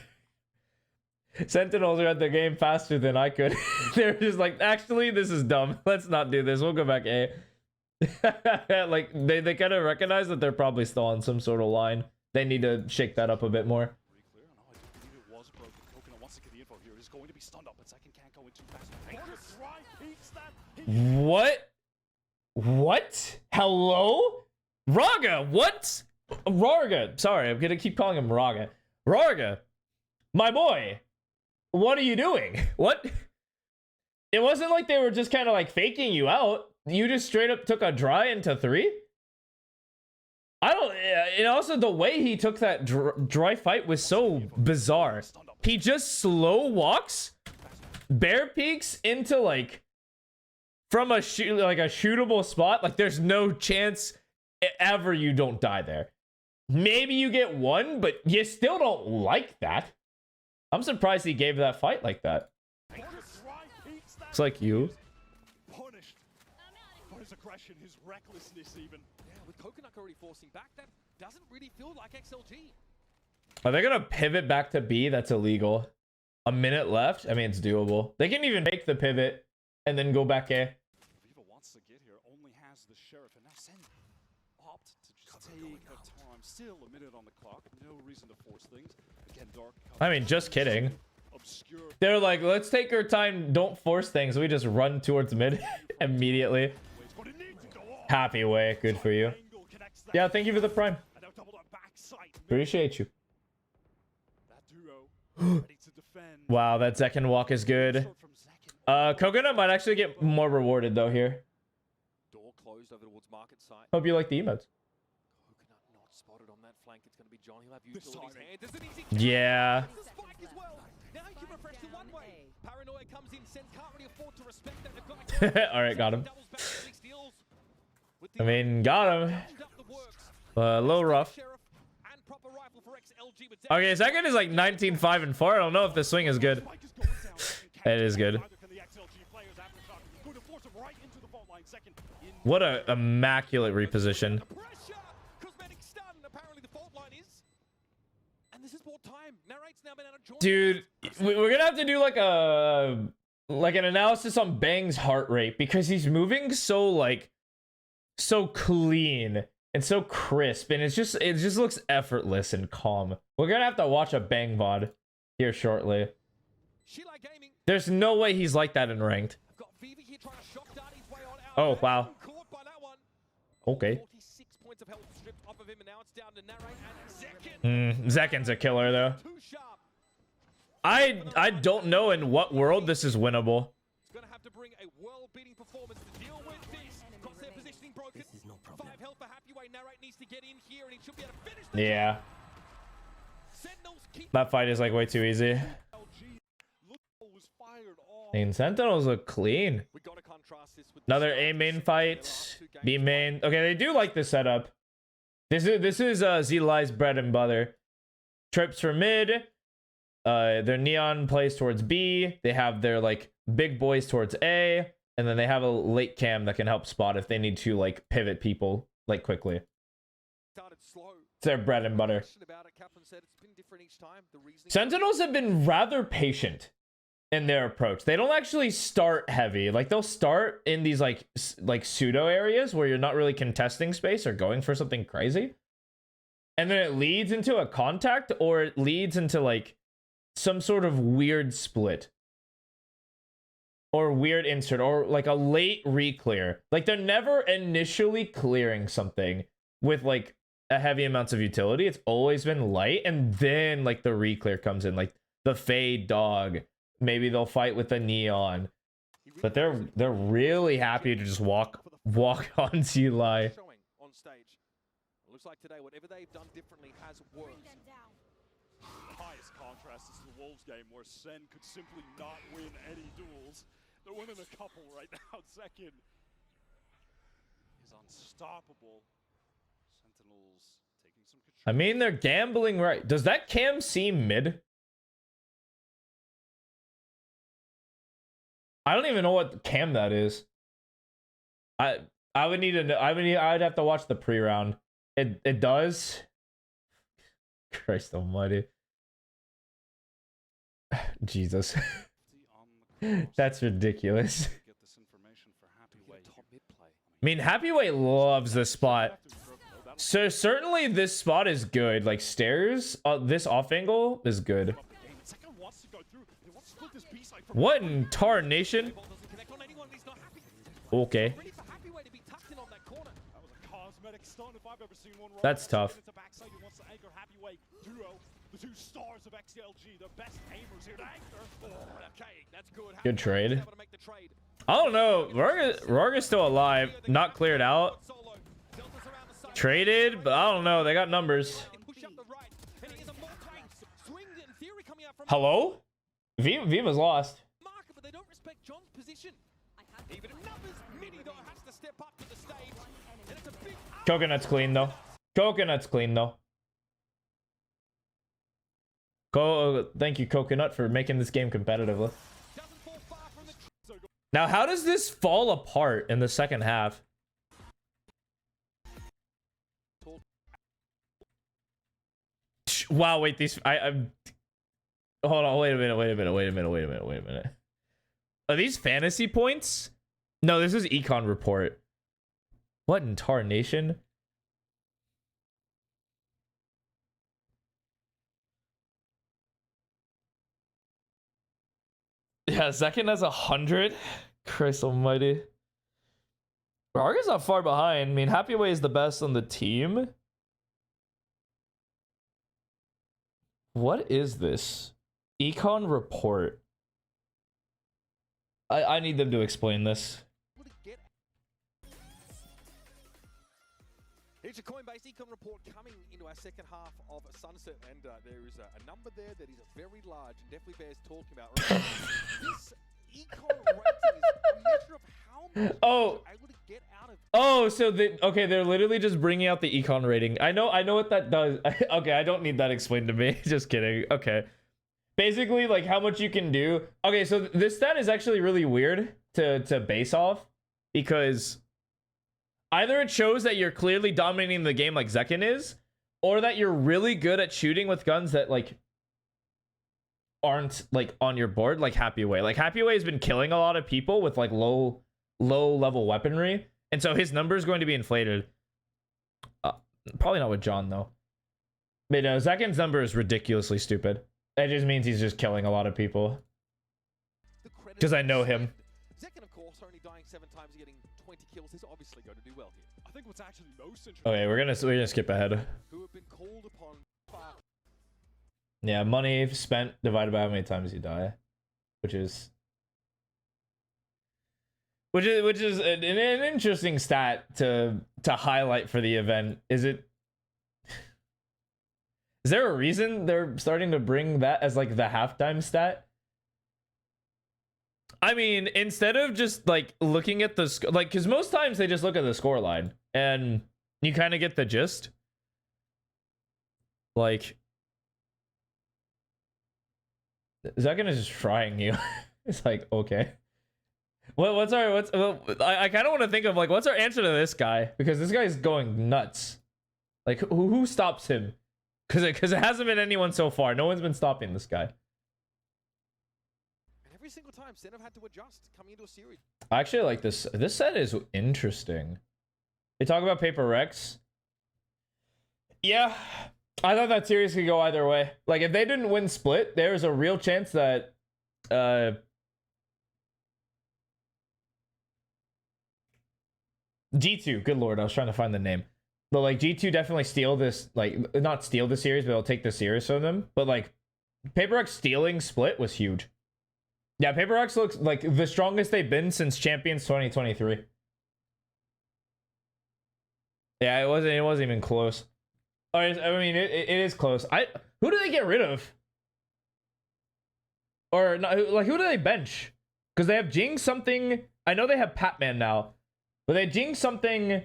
Sentinels are at the game faster than I could. They're just like, actually, this is dumb. Let's not do this. We'll go back A. Like, they kind of recognize that they're probably still on some sort of line. They need to shake that up a bit more. What? What? Hello? Raga, what? Raga. Sorry, I'm gonna keep calling him Raga. Raga, my boy, what are you doing? What? It wasn't like they were just kind of like faking you out. You just straight up took a dry into 3? I don't, and also the way he took that dry fight was so bizarre. He just slow walks, bear peeks into like, from a shootable spot. Like, there's no chance ever you don't die there. Maybe you get one, but you still don't like that. I'm surprised he gave that fight like that. It's like you. Punished for his aggression, his recklessness even. Yeah, with Coconut already forcing back, that doesn't really feel like XLG. Are they gonna pivot back to B? That's illegal. A minute left? I mean, it's doable. They can even make the pivot and then go back A. Viva wants to get here, only has the sheriff, and now Sen opt to just take her time. Still a minute on the clock, no reason to force things. Again, Dark. I mean, just kidding. Obscure. They're like, let's take our time, don't force things. We just run towards mid immediately. Happy way, good for you. Yeah, thank you for the prime. Appreciate you. Wow, that second walk is good. Coconut might actually get more rewarded though here. Door closed over towards market side. Hope you like the emotes. Coconut not spotted on that flank. It's going to be John. He'll have used all his hands. There's an easy Yeah. spike as well. Now he can refresh to one way. Paranoia comes in. Sen can't really afford to respect that. All right, got him. I mean, got him. A little rough. Okay, second is like 19-5 and 4. I don't know if the swing is good. It is good. What a immaculate reposition. Dude, we're gonna have to do like an analysis on Bang's heart rate, because he's moving so clean and so crisp, and it just looks effortless and calm. We're gonna have to watch a Bang VOD here shortly. There's no way he's like that in ranked. Oh wow. Okay. Zekken's a killer though. I don't know in what world this is winnable. Yeah. That fight is like way too easy. And Sentinels look clean. Another A main fight. B main. Okay, they do like this setup. This is Z-Li's bread and butter. Trips for mid. Their Neon plays towards B. They have their like big boys towards A. And then they have a late cam that can help spot if they need to like pivot people like quickly. It's their bread and butter. Sentinels have been rather patient in their approach. They don't actually start heavy. Like, they'll start in these like pseudo areas where you're not really contesting space or going for something crazy, and then it leads into a contact, or it leads into like some sort of weird split or weird insert, or like a late re-clear. Like, they're never initially clearing something with like a heavy amounts of utility. It's always been light, and then like the re-clear comes in, like the fade dog. Maybe they'll fight with the Neon, but they're really happy to just walk on Z-Li. On stage. Looks like today whatever they've done differently has worked. The highest contrast is the Wolves game, where Sen could simply not win any duels. They're winning a couple right now. Second is unstoppable. Sentinels taking some control. I mean, they're gambling right. Does that cam seem mid? I don't even know what cam that is. I would need to know. I'd have to watch the pre-round. It does. Christ almighty. Jesus. That's ridiculous. I mean, Happyweight loves this spot. So certainly this spot is good. Like stairs, this off angle is good. What in tarnation? Okay. That's tough. The two stars of XLG, the best aimers here to anchor. Okay, that's good. Good trade. I don't know. Rarga's still alive. Not cleared out. Traded, but I don't know. They got numbers. Hello? Viva's lost. But they don't respect John's position. Even numbers, Mini though has to step up to the stage. And it's a big Coconut's clean though. Coconut's clean though. Thank you, Coconut, for making this game competitive. Now, how does this fall apart in the second half? Wow, wait, these I'm hold on, wait a minute. Are these fantasy points? No, this is econ report. What in tarnation? Yeah, second has 100. Christ almighty. Arga's not far behind. I mean, Happyway is the best on the team. What is this? Econ report. I need them to explain this. It's a Coinbase econ report coming into our second half of Sunset, and there is a number there that is very large and definitely bears talking about. This econ rating is a measure of how much you're able to get out of. Oh, so they're literally just bringing out the econ rating. I know what that does. Okay, I don't need that explained to me. Just kidding. Okay. Basically, like how much you can do. Okay, so this stat is actually really weird to base off because either it shows that you're clearly dominating the game like Zekin is, or that you're really good at shooting with guns that like aren't like on your board, like Happyway. Like Happyway has been killing a lot of people with like low level weaponry, and so his number is going to be inflated. Probably not with John though. But no, Zekin's number is ridiculously stupid. That just means he's just killing a lot of people. Because I know him. Zekin, of course, only dying 7 times and getting 20 kills is obviously going to do well here. I think what's actually most interesting. Okay, we're gonna skip ahead. Who have been called upon far. Yeah, money spent divided by how many times you die, which is an interesting stat to highlight for the event. Is there a reason they're starting to bring that as like the halftime stat? I mean, instead of just like looking at the like, because most times they just look at the score line and you kind of get the gist. Like, Zekin is just frying you. It's like, okay. Well, I kind of want to think of like, what's our answer to this guy? Because this guy's going nuts. Like, who stops him? Because it hasn't been anyone so far. No one's been stopping this guy. And every single time, Senna had to adjust coming into a series. I actually like this. This set is interesting. They talk about Paper Rex. Yeah, I thought that series could go either way. Like, if they didn't win Split, there's a real chance that G2, good lord, I was trying to find the name. But like G2 definitely steal this, like not steal the series, but they'll take the series from them. But like Paper Rex stealing Split was huge. Yeah, Paper Rex looks like the strongest they've been since Champions 2023. Yeah, it wasn't even close. I mean, it is close. Who do they get rid of? Or not, like who do they bench? Because they have Jing something. I know they have Patman now. But they Jing something.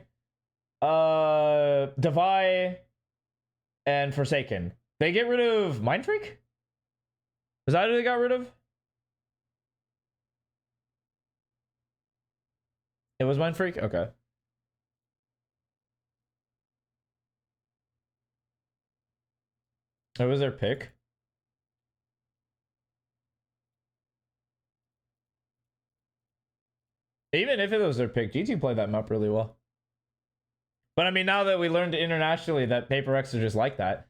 Devi and Forsaken. They get rid of Mind Freak? Is that who they got rid of? It was Mind Freak? Okay. What was their pick? Even if it was their pick, GT played that map really well. But I mean, now that we learned internationally that Paper X are just like that.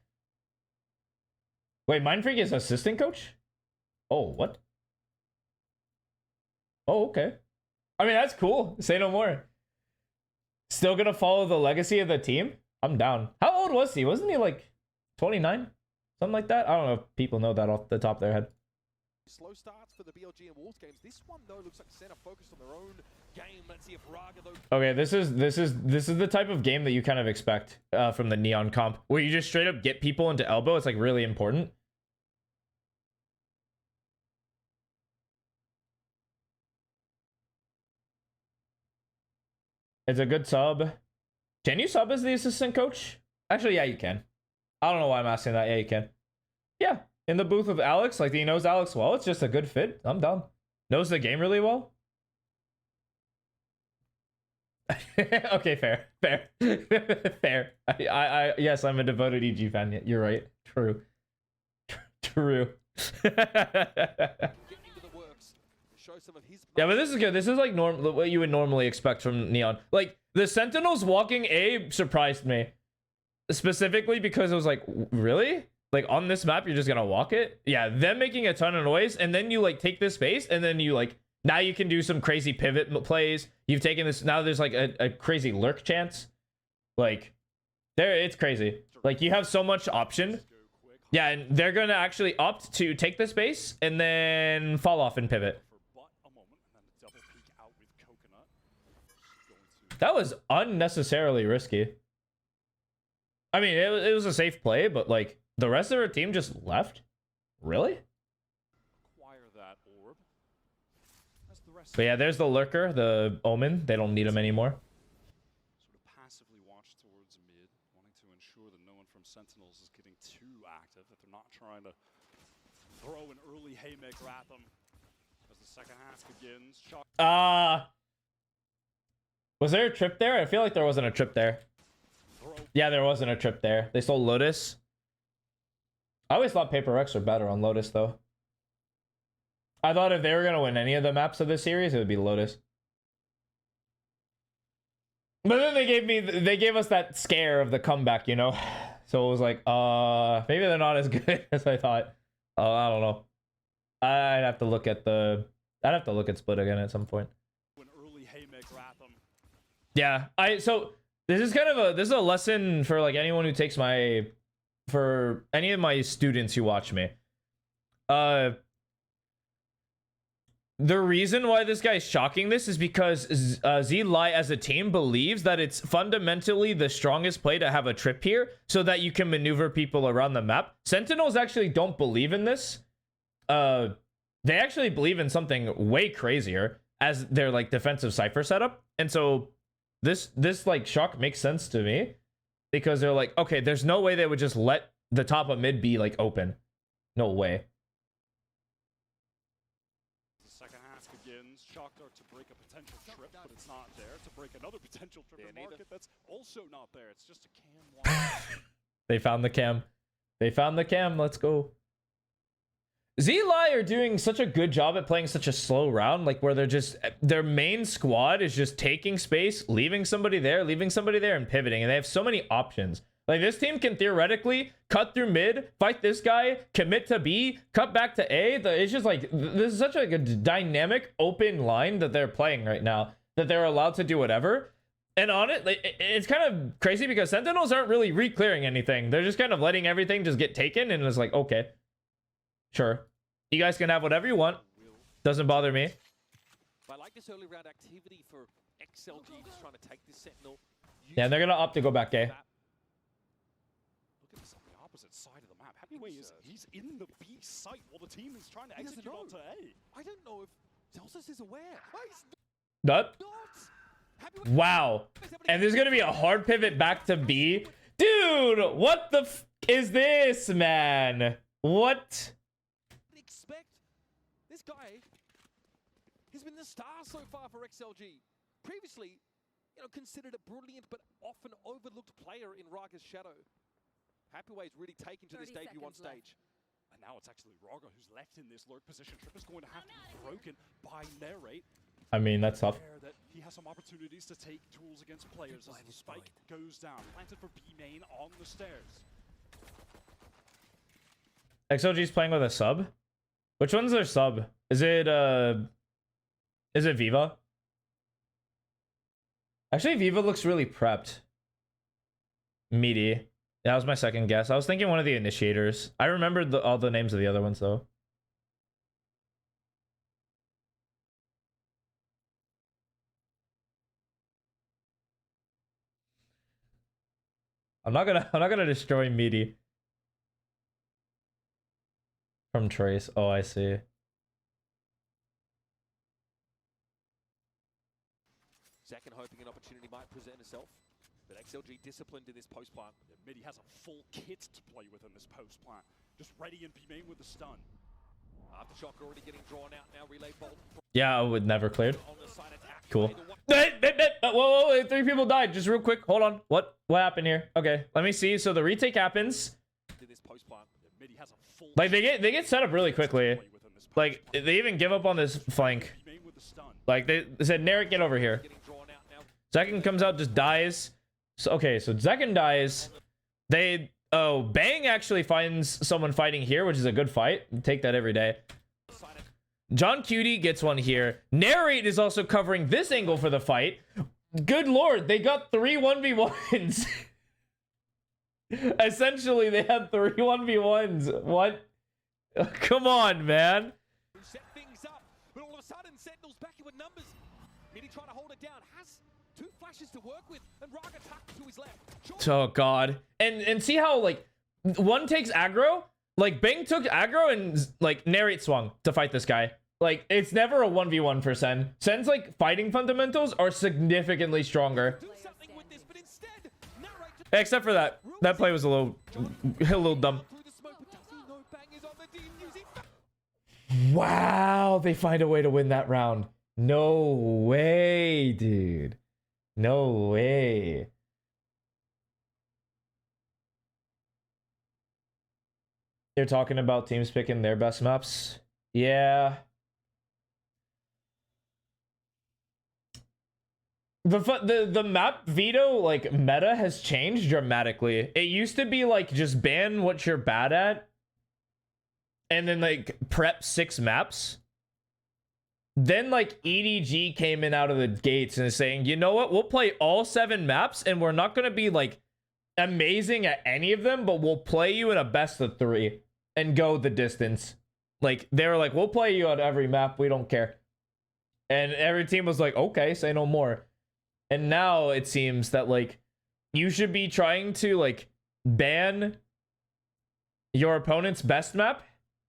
Wait, Mind Freak is assistant coach? Oh, what? Oh, okay. I mean, that's cool. Say no more. Still gonna follow the legacy of the team? I'm down. How old was he? Wasn't he like 29? Something like that? I don't know if people know that off the top of their head. Slow starts for the BLG and Wolves games. This one though looks like Center focused on their own game. Let's see if Raga though. Okay, this is the type of game that you kind of expect from the Neon comp, where you just straight up get people into elbow. It's like really important. It's a good sub. Can you sub as the assistant coach? Actually, yeah, you can. I don't know why I'm asking that. Yeah, you can. Yeah, in the booth with Alex, like he knows Alex well. It's just a good fit. I'm down. Knows the game really well. Okay, fair. Fair. Yes, I'm a devoted EG fan. You're right. True. True. Yeah, but this is good. This is like what you would normally expect from Neon. Like the Sentinels walking A surprised me, specifically because it was like, really? Like on this map, you're just gonna walk it? Yeah, them making a ton of noise, and then you like take this space, and then you like now you can do some crazy pivot plays. You've taken this now. There's like a crazy lurk chance. Like there, it's crazy. Like you have so much option. Yeah, and they're gonna actually opt to take the space and then fall off and pivot. That was unnecessarily risky. I mean, it was a safe play, but like the rest of our team just left. Really? That orb. But yeah, there's the lurker, the Omen. They don't need him anymore. Sort of passively watch towards mid, wanting to ensure that no one from Sentinels is getting too active, that they're not trying to throw an early haymaker at them as the second half begins. Was there a trip there? I feel like there wasn't a trip there. Yeah, there wasn't a trip there. They stole Lotus. I always thought Paper Rex were better on Lotus, though. I thought if they were going to win any of the maps of this series, it would be Lotus. But then they gave us that scare of the comeback, you know? So it was like, maybe they're not as good as I thought. I don't know. I'd have to look at Split again at some point. Yeah, so this is kind of a lesson for like anyone who takes for any of my students who watch me. The reason why this guy's shocking this is because Z-Lai as a team believes that it's fundamentally the strongest play to have a trip here so that you can maneuver people around the map. Sentinels actually don't believe in this. They actually believe in something way crazier as their like defensive Cypher setup. And so this like shock makes sense to me because they're like, okay, there's no way they would just let the top of mid be like open. No way. The second half begins. Shocked are to break a potential trip, but it's not there. To break another potential trip in market, that's also not there. It's just a cam. They found the cam. They found the cam. Let's go. Z-Lai are doing such a good job at playing such a slow round, like where their main squad is just taking space, leaving somebody there, and pivoting, and they have so many options. Like this team can theoretically cut through mid, fight this guy, commit to B, cut back to A. It's just like this is such a dynamic open line that they're playing right now, that they're allowed to do whatever. And on it, it's kind of crazy because Sentinels aren't really re-clearing anything. They're just kind of letting everything just get taken, and it's like, okay. Sure. You guys can have whatever you want. Doesn't bother me. I like this early round activity for XLG just trying to take this Sentinel. Yeah, and they're going to opt to go back A. Look at this on the opposite side of the map. He's in the B site while the team is trying to execute onto A. I don't know if Celsius is aware. Oh, he's That. not. Happy with Wow. And there's gonna be a hard pivot back to B. Dude, what the f is this, man? What? expect. This guy has been the star so far for XLG. Previously, considered a brilliant but often overlooked player in Raga's shadow. Happyway's really taken to this 30 debut on seconds left. stage. And now it's actually Raga who's left in this lurk position. Trip is going to have to be broken by Narrate. I mean, that's tough. Aware that he has some opportunities to take tools against players as the spike goes down. Planted for B main on the stairs. XOG's playing with a sub. Which one's their sub? Is it Viva? Actually, Viva looks really prepped. Meaty. That was my second guess. I was thinking one of the initiators. I remembered all the names of the other ones though. I'm not gonna destroy Meaty. From Trace. Oh, I see. Second hoping an opportunity might present itself. But XLG disciplined in this post plant. Yeah, Midi has a full kit to play with in this post plant. Just ready in B main with the stun. Aftershock already getting drawn out now. Relay bolt. Yeah, I would never cleared. On the side attack. Cool. Whoa, 3 people died. Just real quick. Hold on. What happened here? Okay, let me see. So the retake happens. This post plant. Yeah, Midi has a full Like they get set up really quickly. Like they even give up on this flank. B main with the stun. Like they said, Narek, get over here. Getting drawn out now. Zekken comes out, just dies. So okay, so Zekken dies. Bang actually finds someone fighting here, which is a good fight. Take that every day. John Cutie gets one here. Narrate is also covering this angle for the fight. Good lord, they got 3 1v1s. Essentially, they had 3 1v1s. What? Come on, man. Set things up, but all of a sudden, Sentinel's back in with numbers. Midi trying to hold it down. Has 2 flashes to work with, and Raga tucked to his left. Oh god. And see how like one takes aggro? Like Bang took aggro and like Narrate swung to fight this guy. Like it's never a 1v1 for Sen. Sen's like fighting fundamentals are significantly stronger. Do something with this, but instead, Narrate Except for that. That play was a little dumb. through the smoke, but does he know Bang is on the team using Wow, they find a way to win that round. No way, dude. No way. They're talking about teams picking their best maps. Yeah. The map veto like meta has changed dramatically. It used to be like just ban what you're bad at and then like prep 6 maps. Then like EDG came in out of the gates and is saying, you know what, we'll play all 7 maps and we're not going to be like amazing at any of them, but we'll play you in a best of 3 and go the distance. Like they were like, we'll play you on every map, we don't care. And every team was like, okay, say no more. And now it seems that like you should be trying to like ban your opponent's best map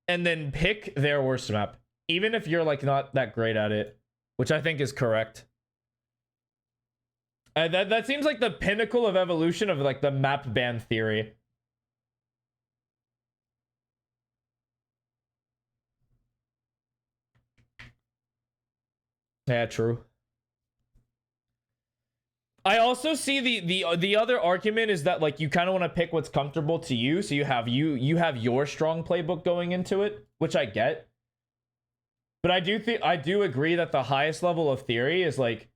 and then pick their worst map, even if you're like not that great at it, which I think is correct. That seems like the pinnacle of evolution of like the map ban theory. Yeah, true. I also see the other argument is that like you kind of want to pick what's comfortable to you, so you have your strong playbook going into it, which I get. But I do agree that the highest level of theory is like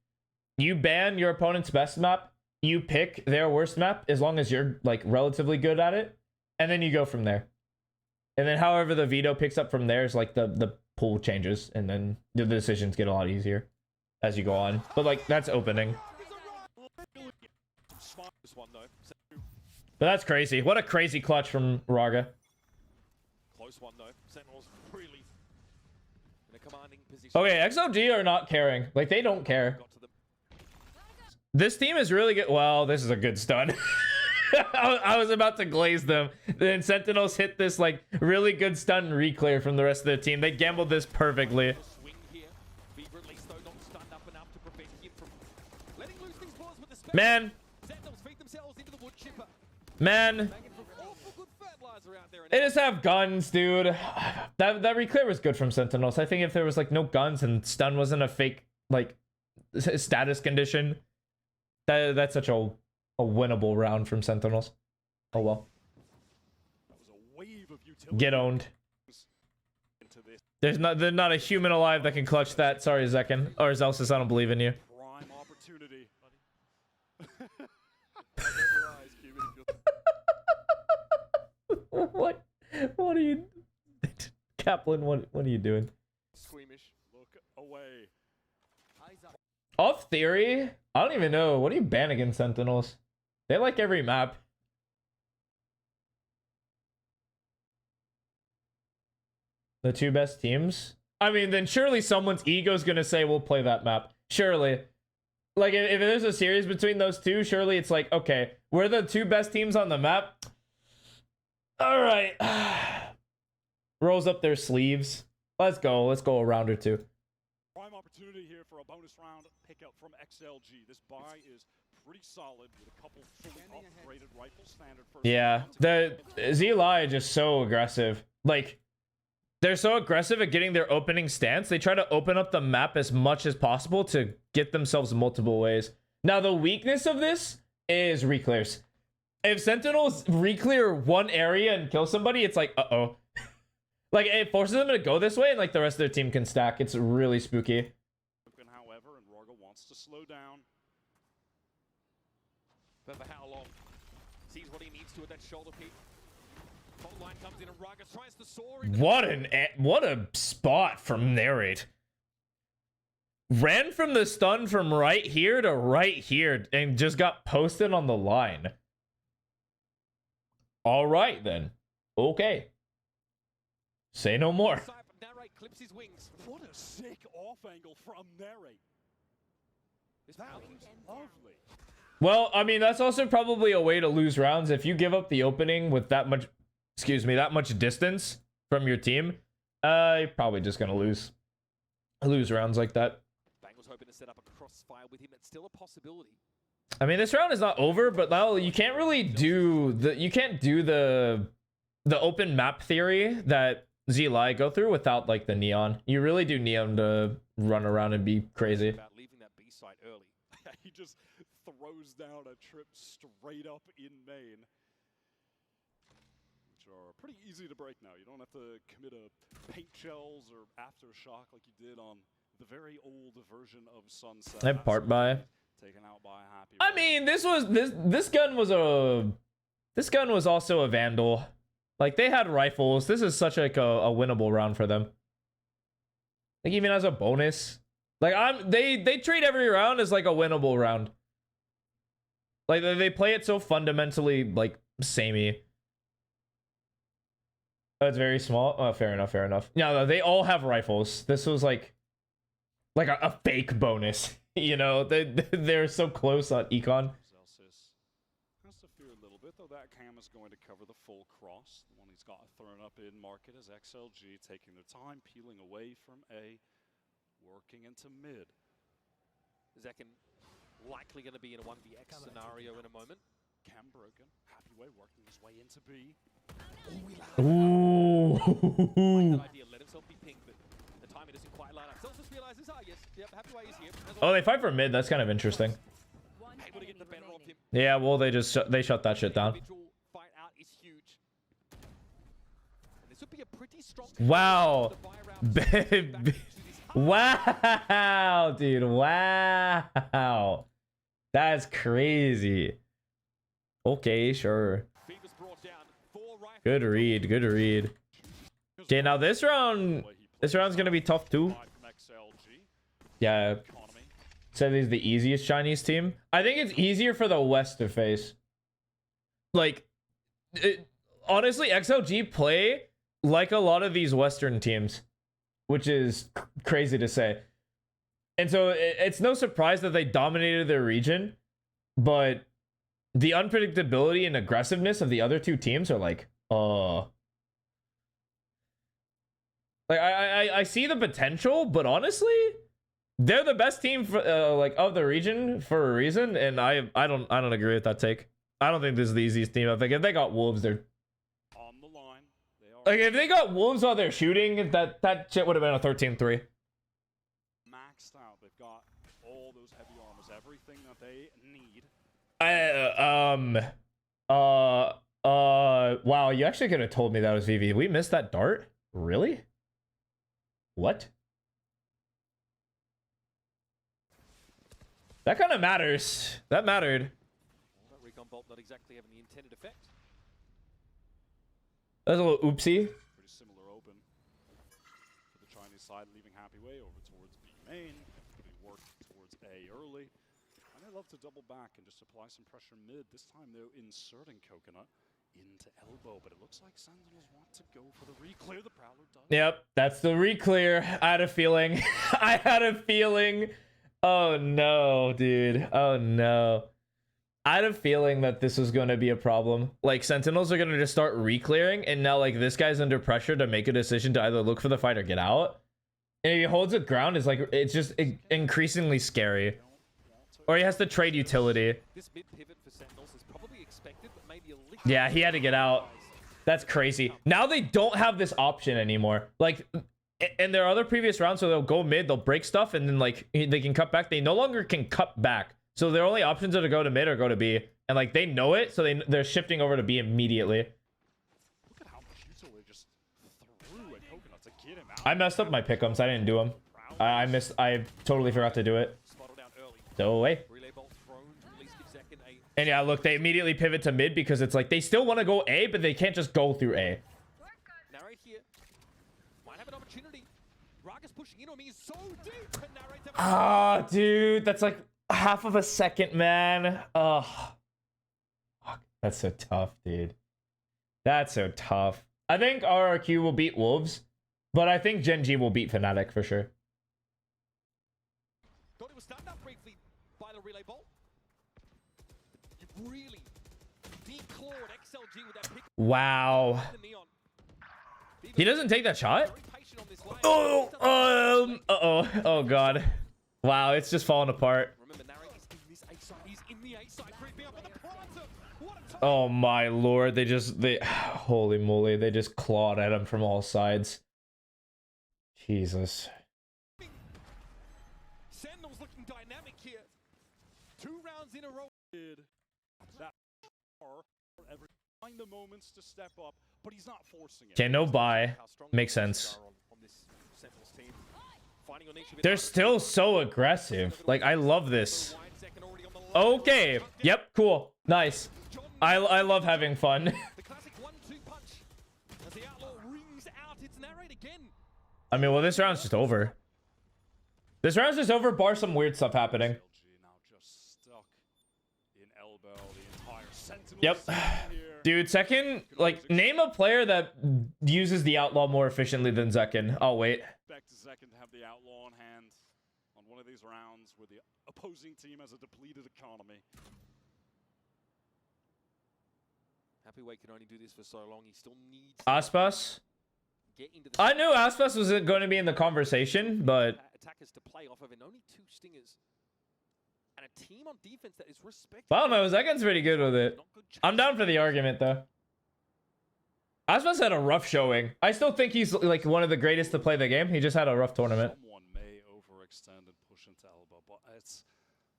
you ban your opponent's best map, you pick their worst map as long as you're like relatively good at it, and then you go from there. And then however the veto picks up from there is like the pool changes, and then the decisions get a lot easier as you go on. But like that's opening. this one though? But that's crazy. What a crazy clutch from Raga. Close one though. Sentinels really in a commanding position. Okay, XOG are not caring. Like they don't care. Got to the This team is really good. Well, this is a good stun. I was about to glaze them. Then Sentinels hit this like really good stun and reclear from the rest of the team. They gambled this perfectly. swing here. Man, Sentinels feed themselves into the wood chipper. man. Banging for awful good fertilizer out there. They just have guns, dude. That reclear was good from Sentinels. I think if there was like no guns and stun wasn't a fake like status condition, that's such a winnable round from Sentinels. Oh well. That was a wave of utility Get owned. into this There's not a human alive that can clutch that. Sorry, Zekin. Or Zelsis, I don't believe in you. prime opportunity. What are you Kaplan, what are you doing? Squeamish. Look away. Off theory, I don't even know. What do you ban against Sentinels? They like every map. The two best teams? I mean, then surely someone's ego's gonna say we'll play that map. Surely. Like, if there's a series between those two, surely it's like, okay, we're the two best teams on the map. All right. Rolls up their sleeves. Let's go a round or two. Prime opportunity here for a bonus round pickup from XLG. This buy is pretty solid with a couple fully upgraded rifle standard first. Yeah, the ZLI are just so aggressive. Like, they're so aggressive at getting their opening stance. They try to open up the map as much as possible to get themselves multiple ways. Now, the weakness of this is reclears. If Sentinels reclear one area and kill somebody, it's like, uh-oh. Like, it forces them to go this way, and like the rest of their team can stack. It's really spooky. However, and Roga wants to slow down. But for how long? Sees what he needs to at that shoulder peak. Fault line comes in and Raga tries to soar. What a spot from Narrate. Ran from the stun from right here to right here and just got posted on the line. All right, then. Okay. Say no more. Narrate clips his wings. What a sick off angle from Narrate. That was lovely. Well, I mean, that's also probably a way to lose rounds. If you give up the opening with that much, that much distance from your team, you're probably just going to lose rounds like that. Bang was hoping to set up a crossfire with him. It's still a possibility. I mean, this round is not over, but now you can't really do the open map theory that ZLI go through without like the neon. You really do neon to run around and be crazy. About leaving that B site early. He just throws down a trip straight up in main, which are pretty easy to break now. You don't have to commit a paint shells or aftershock like you did on the very old version of Sunset. I part by. Taken out by a happy. I mean, this gun was also a vandal. Like, they had rifles. This is such like a winnable round for them. Like, even as a bonus. Like, they treat every round as like a winnable round. Like, they play it so fundamentally like samey. Oh, it's very small. Oh, fair enough, fair enough. No, they all have rifles. This was like a fake bonus. You know, they're so close on Econ. Celsius has to fear a little bit, though that cam is going to cover the full cross. The one he's got thrown up in market as XLG taking their time, peeling away from A, working into mid. Zekin likely going to be in a 1vx scenario in a moment. Cam broken, Happy Way working his way into B. Ooh. Like that idea, let himself be pinged, but the timing isn't quite lined up. Celsius realizes, yes, yep, Happy Way is here. Oh, they fight for mid. That's kind of interesting. Able to get the better of him. Yeah, well, they shut that shit down. Individual fight out is huge. And this would be a pretty strong Wow. Baby. Wow, dude. Wow. That's crazy. Okay, sure. Good read. Good read. Okay, now this round's gonna be tough too. Yeah. Said he's the easiest Chinese team. I think it's easier for the West to face. Like, honestly, XLG play like a lot of these Western teams, which is crazy to say. And so it's no surprise that they dominated their region, but the unpredictability and aggressiveness of the other two teams are like, like I see the potential, but honestly, they're the best team for like of the region for a reason, and I don't agree with that take. I don't think this is the easiest team. I think if they got Wolves, they're On the line. They are like if they got Wolves while they're shooting, that shit would have been a 13-3. maxed out. They've got all those heavy armors, everything that they need. Wow, you actually could have told me that was VV. We missed that dart? Really? What? That kind of matters. That mattered. That recon bolt not exactly having the intended effect. That was a little oopsie. Pretty similar open for the Chinese side, leaving Happy Way over towards B main. Putting work towards A early. And they love to double back and just apply some pressure mid. This time, though, inserting Coconut into elbow. But it looks like Sentinels want to go for the re-clear. The Prowler does. Yep, that's the re-clear. I had a feeling. I had a feeling. Oh no, dude. Oh no. I had a feeling that this was going to be a problem. Like, Sentinels are going to just start re-clearing, and now, like, this guy's under pressure to make a decision to either look for the fight or get out. And if he holds it ground, it's like, it's just increasingly scary. Or he has to trade utility. This mid pivot for Sentinels is probably expected, but maybe a little. Yeah, he had to get out. That's crazy. Now they don't have this option anymore. Like, in their other previous rounds, so they'll go mid, they'll break stuff, and then, like, they can cut back. They no longer can cut back. So their only options are to go to mid or go to B. And, like, they know it, so they're shifting over to B immediately. Look at how much util they just threw at Coconut to get him out. I messed up my pick'ems. I didn't do them. I totally forgot to do it. Spotted out early. So away. Relay bolt thrown to release give Zek in A. And yeah, look, they immediately pivot to mid because it's like they still want to go A, but they can't just go through A. Narrate here. Might have an opportunity. Raga's pushing in on me. He's so deep. And Narrate's having Ah, dude, that's like half of a second, man. Oh, fuck, that's so tough, dude. That's so tough. I think RRQ will beat Wolves, but I think Gen G will beat Fnatic for sure. Thought it was stunned up briefly by the relay bolt. It really declawed XLG with that pick. Wow. The neon. He doesn't take that shot? Very patient on this line. Oh, God. Wow, it's just falling apart. Remember, Narrate is in this A side. He's in the A side, creeping up on the Prancer. What a time. Oh my lord, holy moly, they just clawed at him from all sides. Jesus. Sentinels looking dynamic here. 2 rounds in a row. That every find the moments to step up, but he's not forcing it. Okay, no buy. How strong Makes the sense. are on this Sentinels team. Finding on each of They're its still so aggressive. Like, I love this. wide second already on the line. Okay. Yep, cool. Nice. I love having fun. The classic 1-2 punch. As the outlaw rings out, it's Narrate again. I mean, well, this round's just over. This round's just over, bar some weird stuff happening. XLG now just stuck in elbow. The entire Sentinel Yep. scene here. Dude, Zekin, like, name a player that uses the Outlaw more efficiently than Zekin. I'll wait. Expect Zekin to have the outlaw on hand on one of these rounds where the opposing team has a depleted economy. Happy Way can only do this for so long. He still needs Aspas? to get into the I knew Aspas was going to be in the conversation, but attackers to play off of, and only 2 stingers. And a team on defense that is respected. I don't know. Zekin's pretty good with it. Not good I'm down for the argument, though. Aspas had a rough showing. I still think he's like one of the greatest to play the game. He just had a rough tournament. Someone may overextend and push into elbow, but it's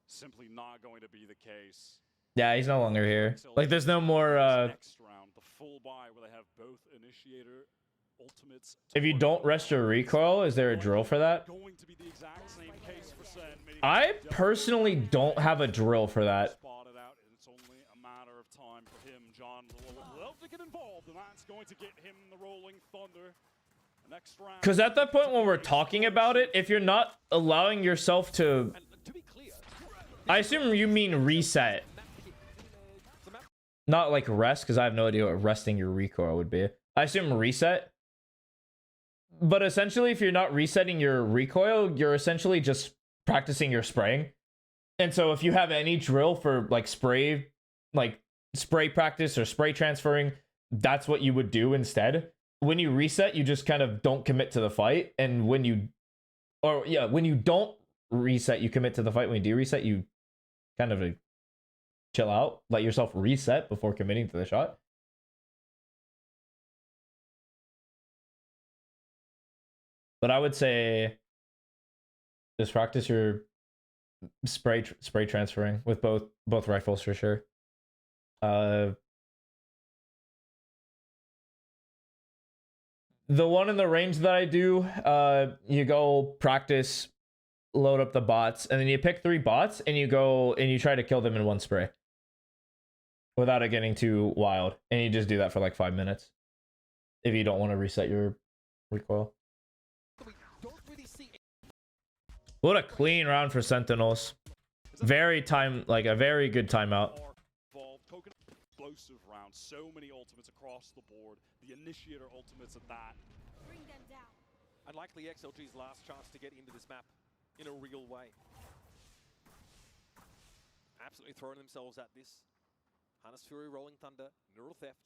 simply not going to be the case. Yeah, he's no longer here. Like, there's no more, Next round, the full buy where they have both initiator ultimates. if you don't rest your recoil, is there a drill for that? Going to be the exact same case for Sen. I personally don't have a drill for that. Spotted out, and it's only a matter of time for him. John will love to get involved, and that's going to get him the rolling thunder. The next round. Because at that point when we're talking about it, if you're not allowing yourself to... And to be clear, I assume you mean reset. map pick. The map Not like rest, because I have no idea what resting your recoil would be. I assume reset. But essentially, if you're not resetting your recoil, you're essentially just practicing your spraying. And so if you have any drill for like spray practice or spray transferring, that's what you would do instead. When you reset, you just kind of don't commit to the fight. And when you don't reset, you commit to the fight. When you do reset, you kind of chill out, let yourself reset before committing to the shot. But I would say just practice your spray transferring with both rifles for sure. The one in the range that I do, you go practice, load up the bots, and then you pick 3 bots and you go and you try to kill them in one spray without it getting too wild. And you just do that for like 5 minutes if you don't want to reset your recoil. What a clean round for Sentinels. Very a very good timeout. Explosive round, so many ultimates across the board. The initiator ultimates at that. Bring them down. And likely XLG's last chance to get into this map in a real way. Absolutely throwing themselves at this. Harness Fury, Rolling Thunder, Neural Theft.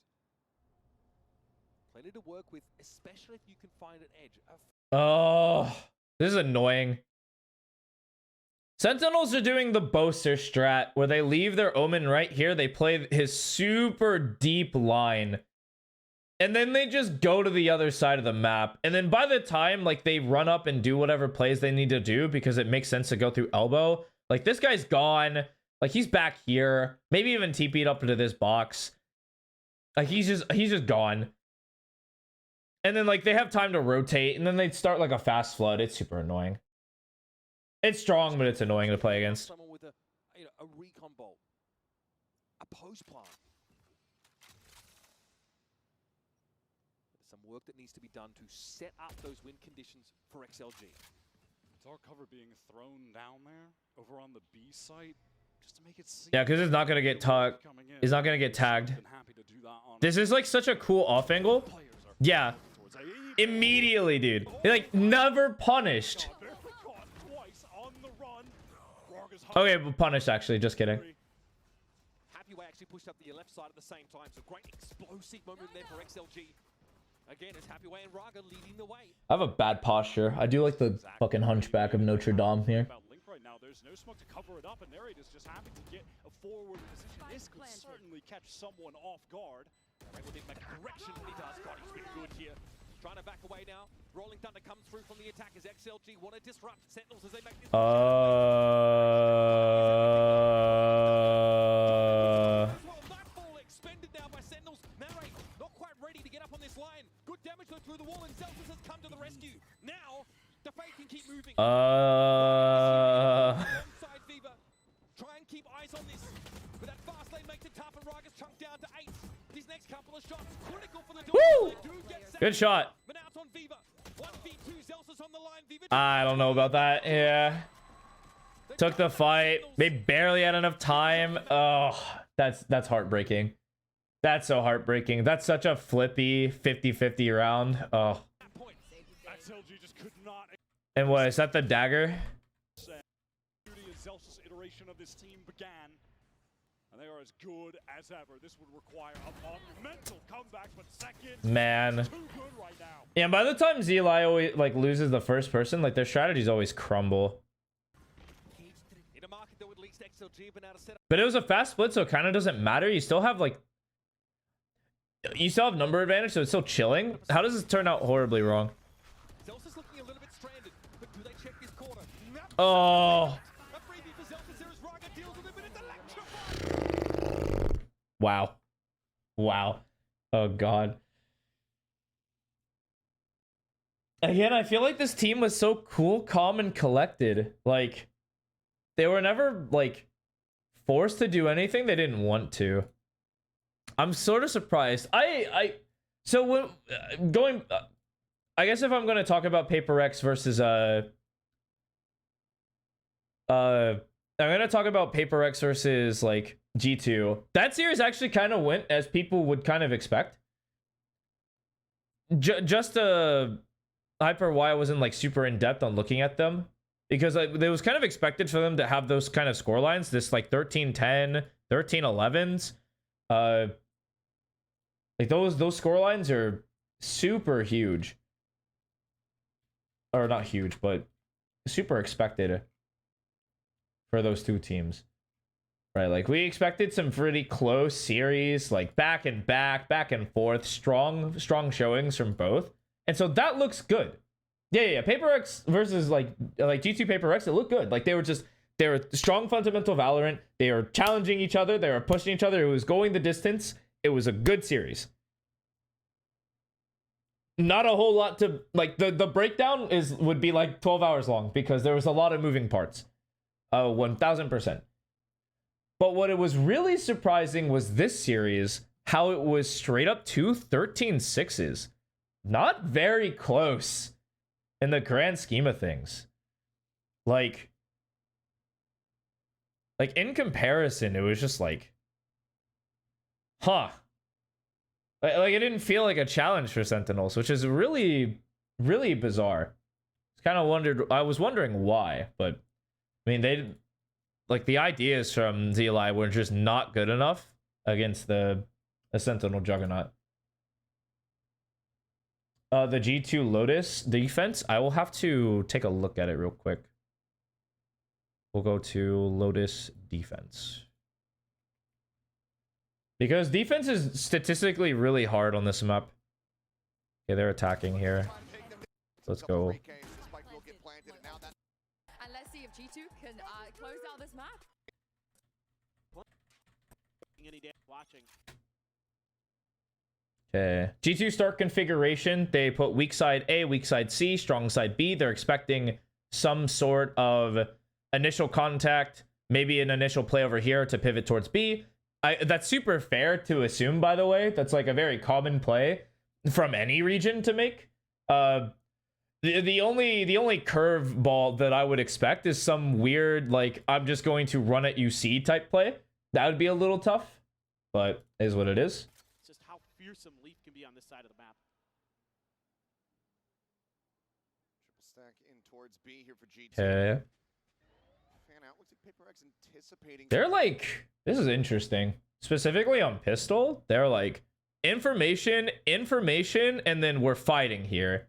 Plenty to work with, especially if you can find an edge. Oh, this is annoying. Sentinels are doing the Boaster strat where they leave their Omen right here. They play his super deep line. And then they just go to the other side of the map. And then by the time like they run up and do whatever plays they need to do because it makes sense to go through elbow. Like this guy's gone. Like he's back here. Maybe even TP'd up into this box. Like he's just gone. And then like they have time to rotate and then they start like a fast flood. It's super annoying. It's strong, but it's annoying to play against. Someone with a recon bolt, a post plant. There's some work that needs to be done to set up those win conditions for XLG. Dark cover being thrown down there over on the B site just to make it seem. Yeah, because it's not gonna get tagged. It's not gonna get tagged. This is like such a cool off angle. Yeah, immediately, dude. Like never punished. Okay, but punished actually. Just kidding. Happyway actually pushed up the left side at the same time, so great explosive moment there for XLG. Again, it's Happyway and Raga leading the way. I have a bad posture. I do like the fucking hunchback of Notre Dame here. Right now, there's no smoke to cover it up, and Narrate is just happy to get a forward position. This could certainly catch someone off guard. Right with him, correction when he does. God, he's been good here. Trying to back away now. Rolling Thunder comes through from the attack as XLG want to disrupt Sentinels as they make this. Nightfall expended now by Sentinels. Narrate not quite ready to get up on this line. Good damage through the wall, and Zelsus has come to the rescue. Now the fate can keep moving. Alongside Viva. Try and keep eyes on this. But that fast lane makes it tough, and Raga's chunked down to 8. These next couple of shots critical for the door. Good shot. But now it's on Viva. 1v2 Zelsus on the line. Viva. I don't know about that. Yeah. Took the fight. They barely had enough time. Oh, that's heartbreaking. That's so heartbreaking. That's such a flippy 50-50 round. Oh. XLG just could not. And what is that? The dagger? Zelsus iteration of this team began, and they are as good as ever. This would require a monumental comeback, but second, man, too good right now. Yeah, by the time Zeli always like loses the first person, like their strategies always crumble. In a market that would least XLG been out of setup. But it was a fast split, so it kind of doesn't matter. You still have like, you still have number advantage, so it's still chilling. How does this turn out horribly wrong? Zelsus looking a little bit stranded, but do they check this corner? Oh. Wow. Wow. Oh, God. Again, I feel like this team was so cool, calm, and collected. Like, they were never, like, forced to do anything they didn't want to. I'm sort of surprised. So, when, I guess if I'm going to talk about Paper X versus, I'm going to talk about Paper X versus, like, G2. That series actually kind of went as people would kind of expect. Just Hyper Y wasn't, like, super in-depth on looking at them. Because like, it was kind of expected for them to have those kind of score lines. This, like, 13-10, 13-11s. Like, those score lines are super huge. Or not huge, but super expected. for those two teams. Right, like we expected some pretty close series, like back and forth, strong showings from both. And so that looks good. Yeah. Paper X versus like G2 Paper X, it looked good. Like they were strong fundamental Valorant. They were challenging each other. They were pushing each other. It was going the distance. It was a good series. Not a whole lot to like. The breakdown would be like 12 hours long because there was a lot of moving parts. 1000%. But what it was really surprising was this series, how it was straight up 2 13-6s. Not very close in the grand scheme of things. Like in comparison, it was just like, huh. Like it didn't feel like a challenge for Sentinels, which is really, really bizarre. I was wondering why, but I mean, the ideas from ZLI were just not good enough against the Sentinel Juggernaut. The G2 Lotus defense, I will have to take a look at it real quick. We'll go to Lotus defense. Because defense is statistically really hard on this map. Okay, they're attacking here. Let's go. And let's see if G2 can close out this map. Okay. G2 start configuration. They put weak side A, weak side C, strong side B. They're expecting some sort of initial contact, maybe an initial play over here to pivot towards B. That's super fair to assume, by the way. That's like a very common play from any region to make. The only curveball that I would expect is some weird, like, I'm just going to run at UC type play. That would be a little tough, but is what it is. It's just how fearsome Leaf can be on this side of the map. Triple stack in towards B here for G2. Okay. Fan out. Looks like Paper X anticipating. They're like, this is interesting. Specifically on Pistol, they're like, information, and then we're fighting here.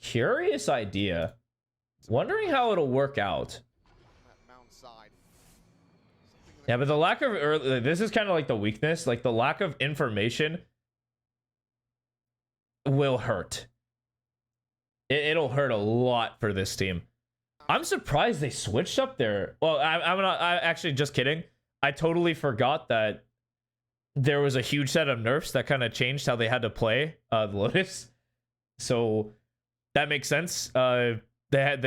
Curious idea. Wondering how it'll work out. Yeah, but the lack of early, this is kind of like the weakness. Like the lack of information will hurt. It'll hurt a lot for this team. I'm surprised they switched up there. Well, I'm actually just kidding. I totally forgot that there was a huge set of nerfs that kind of changed how they had to play the Lotus. So that makes sense. They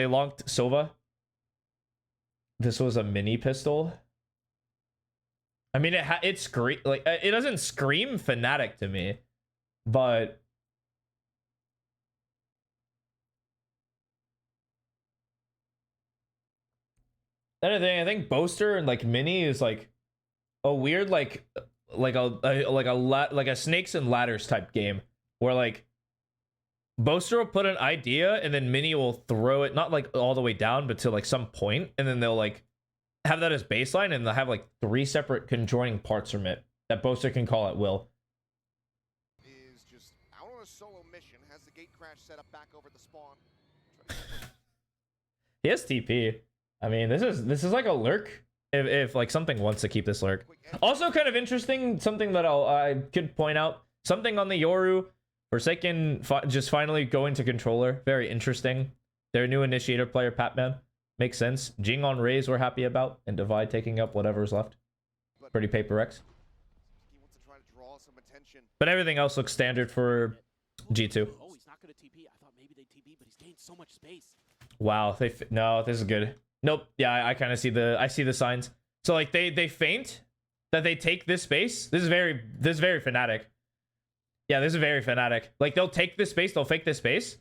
lonked Sova. This was a mini pistol. I mean, it doesn't scream Fnatic to me, but another thing, I think Boaster and like Mini is like a weird like a snakes and ladders type game where like Boaster will put an idea and then Mini will throw it not like all the way down but to like some point, and then they'll like have that as baseline, and they'll have like 3 separate conjoining parts from it that Boaster can call at will. Is just out on a solo mission, has the gate crash set up back over the spawn. He has TP. I mean, this is like a lurk if like something wants to keep this lurk. Also kind of interesting, something that I could point out, something on the Yoru. Forsaken just finally going to controller. Very interesting. Their new initiator player, Patman. Makes sense. Jing on Raze we're happy about, and Divide taking up whatever's left. Pretty Paper X. He wants to try to draw some attention. But everything else looks standard for G2. Oh, he's not going to TP. I thought maybe they'd TP, but he's gained so much space. Wow, no, this is good. Nope. Yeah, I kind of see the signs. So like they feint that they take this space. This is very Fnatic. Yeah, this is very Fnatic. Like they'll take this space, they'll fake this space,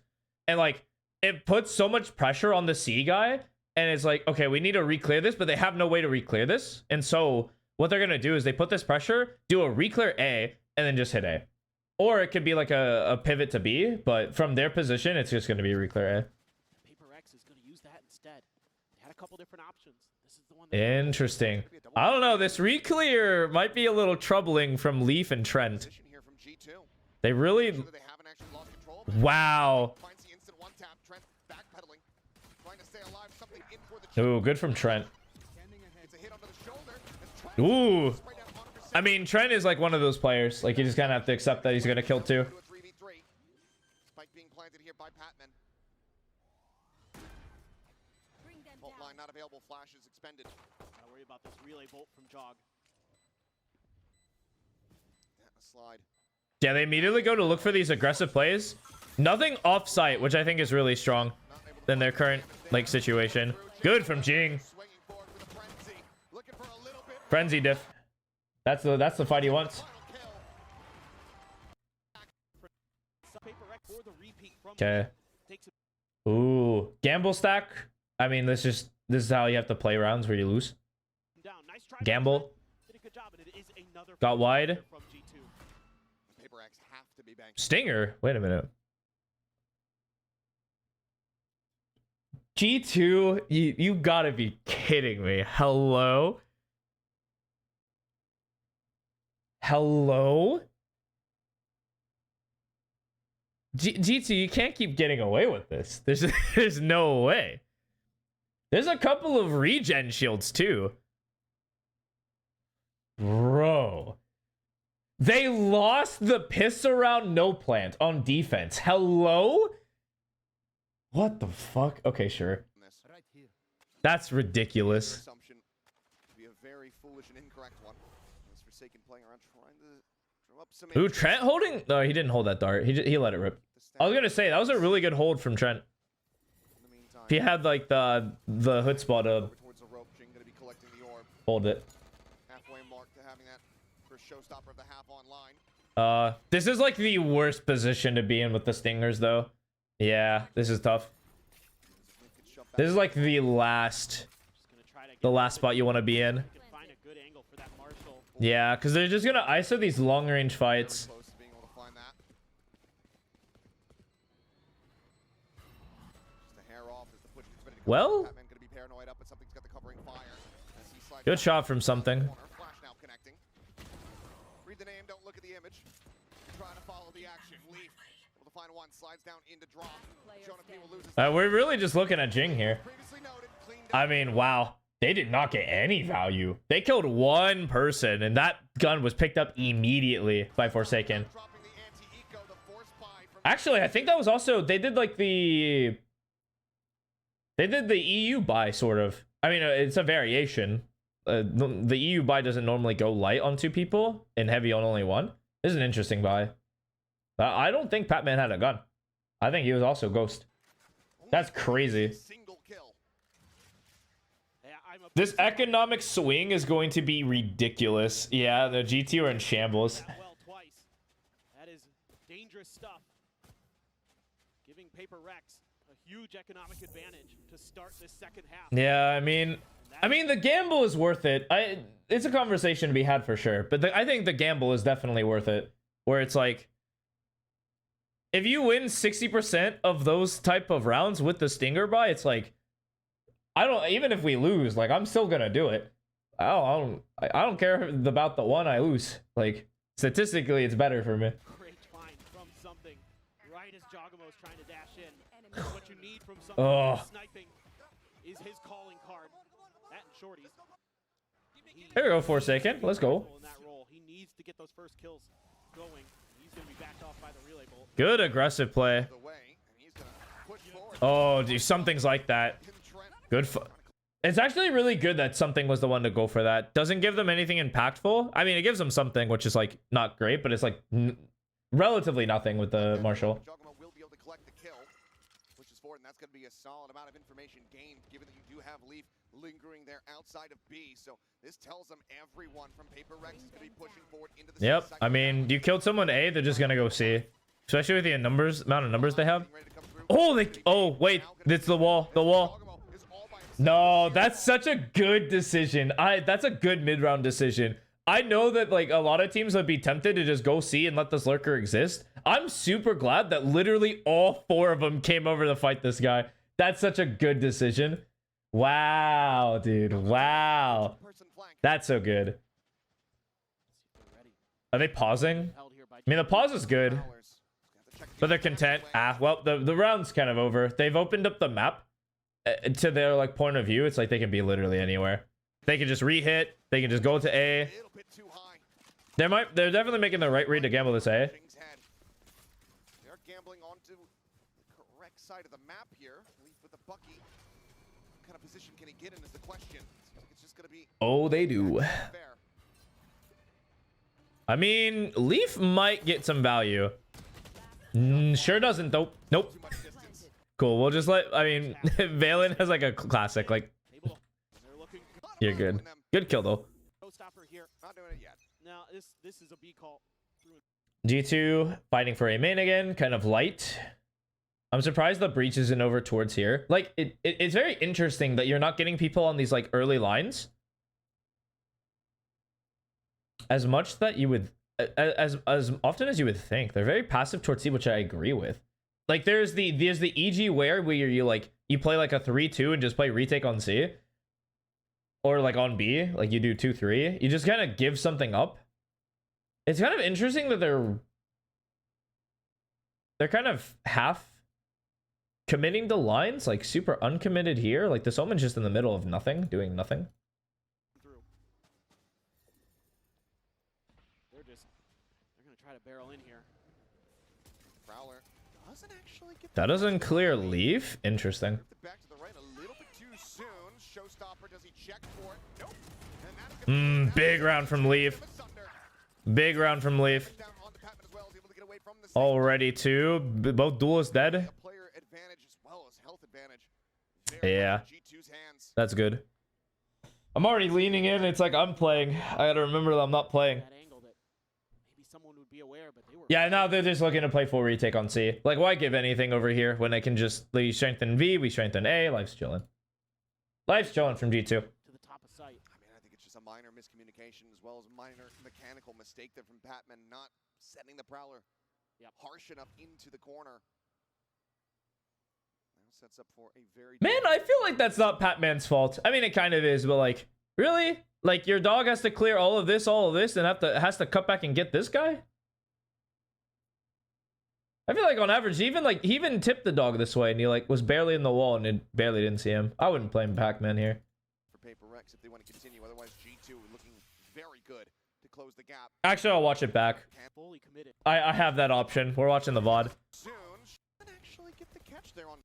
and like it puts so much pressure on the C guy, and it's like, okay, we need to re-clear this, but they have no way to re-clear this. And so what they're gonna do is they put this pressure, do a re-clear A, and then just hit A. Or it could be like a pivot to B, but from their position, it's just gonna be re-clear A. Paper X is going to use that instead. They had a couple different options. This is the one. Interesting. I don't know. This re-clear might be a little troubling from Leaf and Trent. Here from G2. They really... They haven't actually lost control, but Wow. finds the instant one tap. Trent backpedaling, trying to stay alive. Something in for the Ooh, good from Trent. Ooh. I mean, Trent is like one of those players. Like, you just kind of have to accept that he's going to kill two. Spike being planted here by Patman. Bring them Bolt down. line not available. Flash is expended. Gotta worry about this relay bolt from Jog. Yeah, a slide. Yeah, they immediately go to look for these aggressive plays. Nothing off-site, which I think is really strong than their current, like, situation. Good from Jing. Swinging forward with a frenzy. Looking for a little bit. Frenzy diff. That's the fight he wants. Final kill. Paper Rex for the repeat from Okay. takes Ooh. Gamble stack. I mean, this is how you have to play rounds where you lose. him down. Nice try. Gamble. Did a good job, and it is another Got wide. from G2. Paper X have to be banked. Stinger. Wait a minute. G2, you gotta be kidding me. Hello? Hello? G2, you can't keep getting away with this. There's no way. There's a couple of regen shields too. Bro. They lost the piss around no plant on defense. Hello? What the fuck? Okay, sure. Right here. That's ridiculous. Assumption to be a very foolish and incorrect one. This Forsaken playing around trying to drum up some. Ooh, interest. Trent holding? No, he didn't hold that dart. He let it rip. I was gonna say that was a really good hold from Trent. In the meantime, If he had like the hood spot over towards the rope, Jing gonna be collecting the orb. hold it. Halfway mark to having that first showstopper of the half online. This is like the worst position to be in with the Stingers, though. Yeah, this is tough. This is like the last Just gonna try to get the last spot you want to be in. can find a good angle for that Marshall. Yeah, because they're just gonna ISO these long range fights. Close to being able to find that. Just a hair off as the push gets ready to go. Well, Batman gonna be paranoid up, but something's got the covering fire. As he slides good back shot from something. corner. Flash now connecting. Read the name, don't look at the image. Trying to follow the action. Leaf able to find one, slides down into drop. Jonah P will lose his We're really just looking at Jing here. previously noted, cleaned I up. mean, wow. They did not get any value. They killed one person, and that gun was picked up immediately by Forsaken. Dropping the anti-eco, the force buy from Actually, I think that was also... They did like the... They did the EU buy, sort of. I mean, it's a variation. The EU buy doesn't normally go light on two people and heavy on only one. This is an interesting buy. I don't think Patman had a gun. I think he was also Ghost. That's crazy. single kill. Yeah, I'm a This economic swing is going to be ridiculous. Yeah, the GT are in shambles. that well twice. That is dangerous stuff. Giving Paper Rex a huge economic advantage to start this second half. Yeah, I mean, the gamble is worth it. It's a conversation to be had for sure. But I think the gamble is definitely worth it. Where it's like, if you win 60% of those type of rounds with the Stinger buy, it's like, even if we lose, like, I'm still gonna do it. I don't care about the one I lose. Like, statistically, it's better for me. Great find from something. Right as Jogamo's trying to dash in. What you need from something Oh. sniping is his calling card. That and shorties. Here we go, Forsaken. Let's go. In that role. He needs to get those first kills going. He's going to be backed off by the relay bolt. Good aggressive play. The way, and he's gonna push forward. Oh, dude, something's like that. Trent Good. It's actually really good that something was the one to go for that. Doesn't give them anything impactful. I mean, it gives them something, which is like not great, but it's like relatively nothing with the Marshall. Jogamo will be able to collect the kill, pushes forward, and that's going to be a solid amount of information gained, given that you do have Leaf lingering there outside of B. So this tells them everyone from Paper Rex is going to be pushing forward into the Yep. second I mean, half. you killed someone A, they're just gonna go C, especially with the amount of numbers they have. Getting ready to come through. Oh wait, it's the wall. The wall. Jogamo is all by himself. No, that's such a good decision. That's a good mid-round decision. I know that like a lot of teams would be tempted to just go C and let this lurker exist. I'm super glad that literally all four of them came over to fight this guy. That's such a good decision. Wow, dude. Wow. Person flank. That's so good. Are they pausing? Held here by I mean, the pause is good, Fowlers. Have to check the but they're defense content. away. Ah, well, the round's kind of over. They've opened up the map to their like point of view. It's like they can be literally anywhere. They can just re-hit. They can just go to A. A little bit too high. They're definitely making the right read to gamble this A. King's head. They're gambling onto the correct side of the map here. Leaf with a Bucky. What kind of position can he get in is the question. Seems like it's just gonna be Oh, they do. fair. I mean, Leaf might get some value. Sure doesn't though. Nope. Too much distance. Cool. We'll just let. I mean, Valen has like a classic. Like, Able. They're looking you're good. Good kill though. no stopper here. Not doing it yet. Now this is a B call. G2 fighting for a main again. Kind of light. I'm surprised the breach isn't over towards here. Like, it's very interesting that you're not getting people on these like early lines. As much that you would, as often as you would think, they're very passive towards C, which I agree with. Like there's the EG where you play like a 3-2 and just play retake on C, or like on B, like you do 2-3. You just kind of give something up. It's kind of interesting that they're kind of half committing to lines, like super uncommitted here. Like this Omen's just in the middle of nothing, doing nothing. Through. They're gonna try to barrel in here. Prowler doesn't actually get That doesn't clear Leaf. Interesting. moved it back to the right a little bit too soon. Showstopper, does he check for it? Nope. And that is gonna be Big round from Leaf. asunder. Big round from Leaf. Down onto Patman as well. Is able to get away from the same Already two. Both duelists dead. a player advantage as well as health advantage. Very Yeah. much in G2's hands. That's good. I'm already leaning in. It's like I'm playing. I gotta remember that I'm not playing. That angle that maybe someone would be aware, but they were. Yeah, now they're just looking to play full retake on C. Like, why give anything over here when I can just we strengthen V, we strengthen A. Life's chilling. Life's chilling from G2. to the top of sight. I mean, I think it's just a minor miscommunication as well as a minor mechanical mistake there from Patman not setting the Prowler harsh enough into the corner. Now sets up for a very Man, I feel like that's not Patman's fault. I mean, it kind of is, but like, really? Like, your dog has to clear all of this, and has to cut back and get this guy? I feel like on average, he even tipped the dog this way, and he like was barely in the wall, and it barely didn't see him. I wouldn't play Pac-Man here. for Paper Rex if they want to continue. Otherwise, G2 looking very good to close the gap. Actually, I'll watch it back. Fully committed. I have that option. We're watching the VOD. Soon, and actually get the catch there on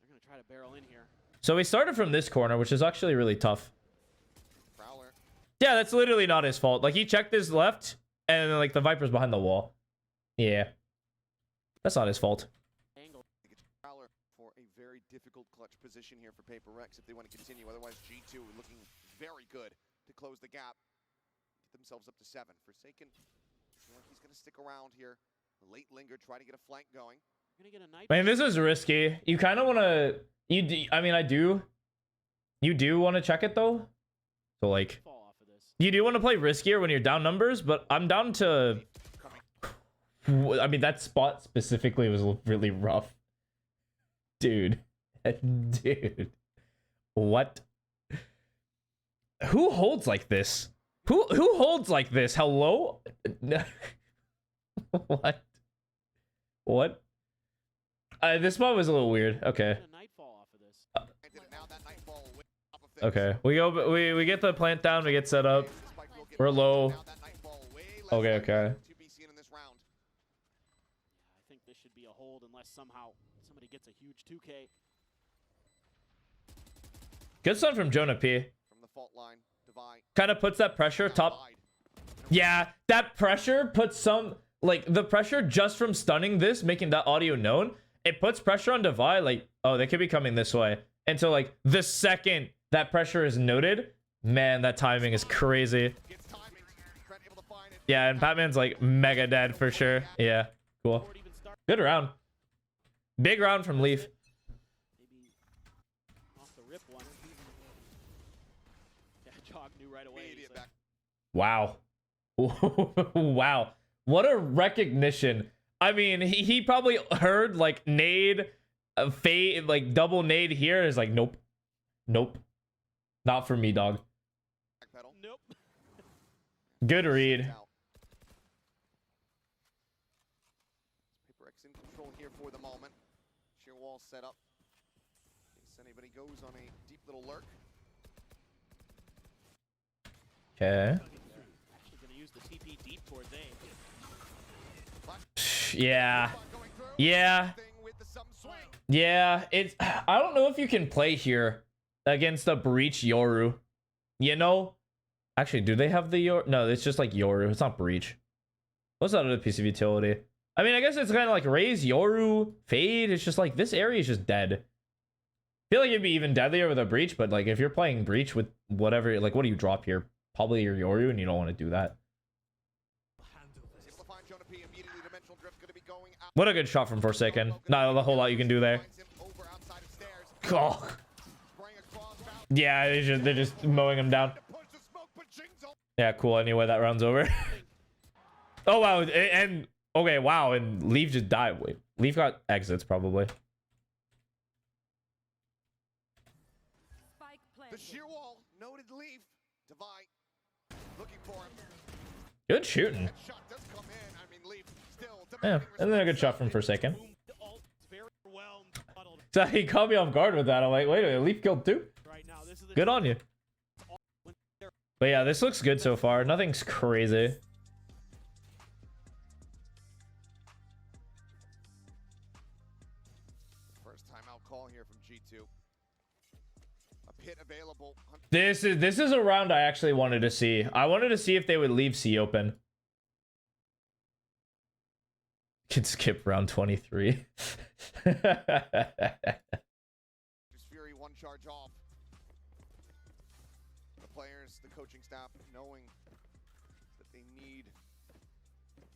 They're gonna try to barrel in here. So we started from this corner, which is actually really tough. Prowler. Yeah, that's literally not his fault. Like, he checked his left, and then, like, the Viper's behind the wall. Yeah. That's not his fault. Angle. I think it's Prowler for a very difficult clutch position here for Paper Rex if they want to continue. Otherwise, G2 looking very good to close the gap. Get themselves up to 7. Forsaken, feel like he's going to stick around here. Late linger, try to get a flank going. We're gonna get a night. Man, this is risky. You kind of want to... I mean, I do. You do want to check it, though. So, like... fall off of this. You do want to play riskier when you're down numbers, but I'm down to... I mean, that spot specifically was really rough. Dude. Dude. What? Who holds like this? Who holds like this? Hello? What? What? This spot was a little weird. Okay. Get a nightfall off of this. Okay. We get the plant down, we get set up. We're low. Okay, okay. I think this should be a hold unless somehow somebody gets a huge 2K. Good stun from Jonah P. From the fault line, divide. Kind of puts that pressure top. Yeah, that pressure puts some, like, the pressure just from stunning this, making that audio known, it puts pressure on Divide, like, oh, they could be coming this way. And so, like, the second that pressure is noted, man, that timing is crazy. Yeah, and Batman's, like, mega dead for sure. Yeah, cool. Good round. Big round from Leaf. Maybe off the rip one. Yeah, Jog knew right away. He's like, Wow. Wow. What a recognition. I mean, he probably heard, like, nade, fade, like, double nade here. Is like, nope. Nope. Not for me, dog. nope. Good read. Paper X in control here for the moment. Sheer wall set up. In case anybody goes on a deep little lurk. Okay. Actually gonna use the TP deep towards A. Yeah. Yeah. Yeah. It's. I don't know if you can play here against a Breach Yoru. You know? Actually, do they have the Yoru? No, it's just like Yoru. It's not Breach. What's that other piece of utility? I mean, I guess it's kind of like Raze, Yoru, Fade. It's just like this area is just dead. I feel like it'd be even deadlier with a Breach, but like if you're playing Breach with whatever, like what do you drop here? Probably your Yoru, and you don't want to do that. What a good shot from Forsaken. Not a whole lot you can do there. Oh. Yeah, they're just mowing him down. Yeah, cool. Anyway, that round's over. Oh, wow. And, okay, wow. And Leaf just died. Wait, Leaf got exits, probably. The sheer wall, noted Leaf. Divide. Looking for him. Good shooting. That shot does come in. I mean, Leaf still Yeah, and then a good shot from Forsaken. Very overwhelmed, muddled So he caught me off guard with that. I'm like, wait a minute, Leaf killed two? right now. This is a Good on you. But yeah, this looks good so far. Nothing's crazy. First timeout call here from G2. A pit available. This is a round I actually wanted to see. I wanted to see if they would leave C open. Could skip round 23. Fury one charge off. The players, the coaching staff, knowing that they need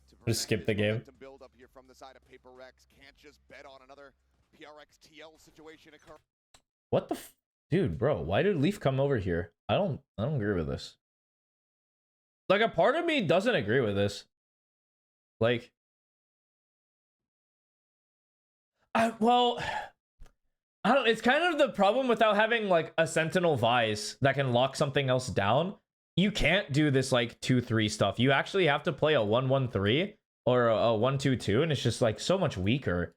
to Just skip the game. build up here from the side of Paper Rex. Can't just bet on another PRX TL situation occur. What the dude, bro? Why did Leaf come over here? I don't agree with this. Like a part of me doesn't agree with this. Like well, I don't. It's kind of the problem without having like a Sentinel Vise that can lock something else down. You can't do this like 2-3 stuff. You actually have to play a 1-1-3 or a 1-2-2, and it's just like so much weaker.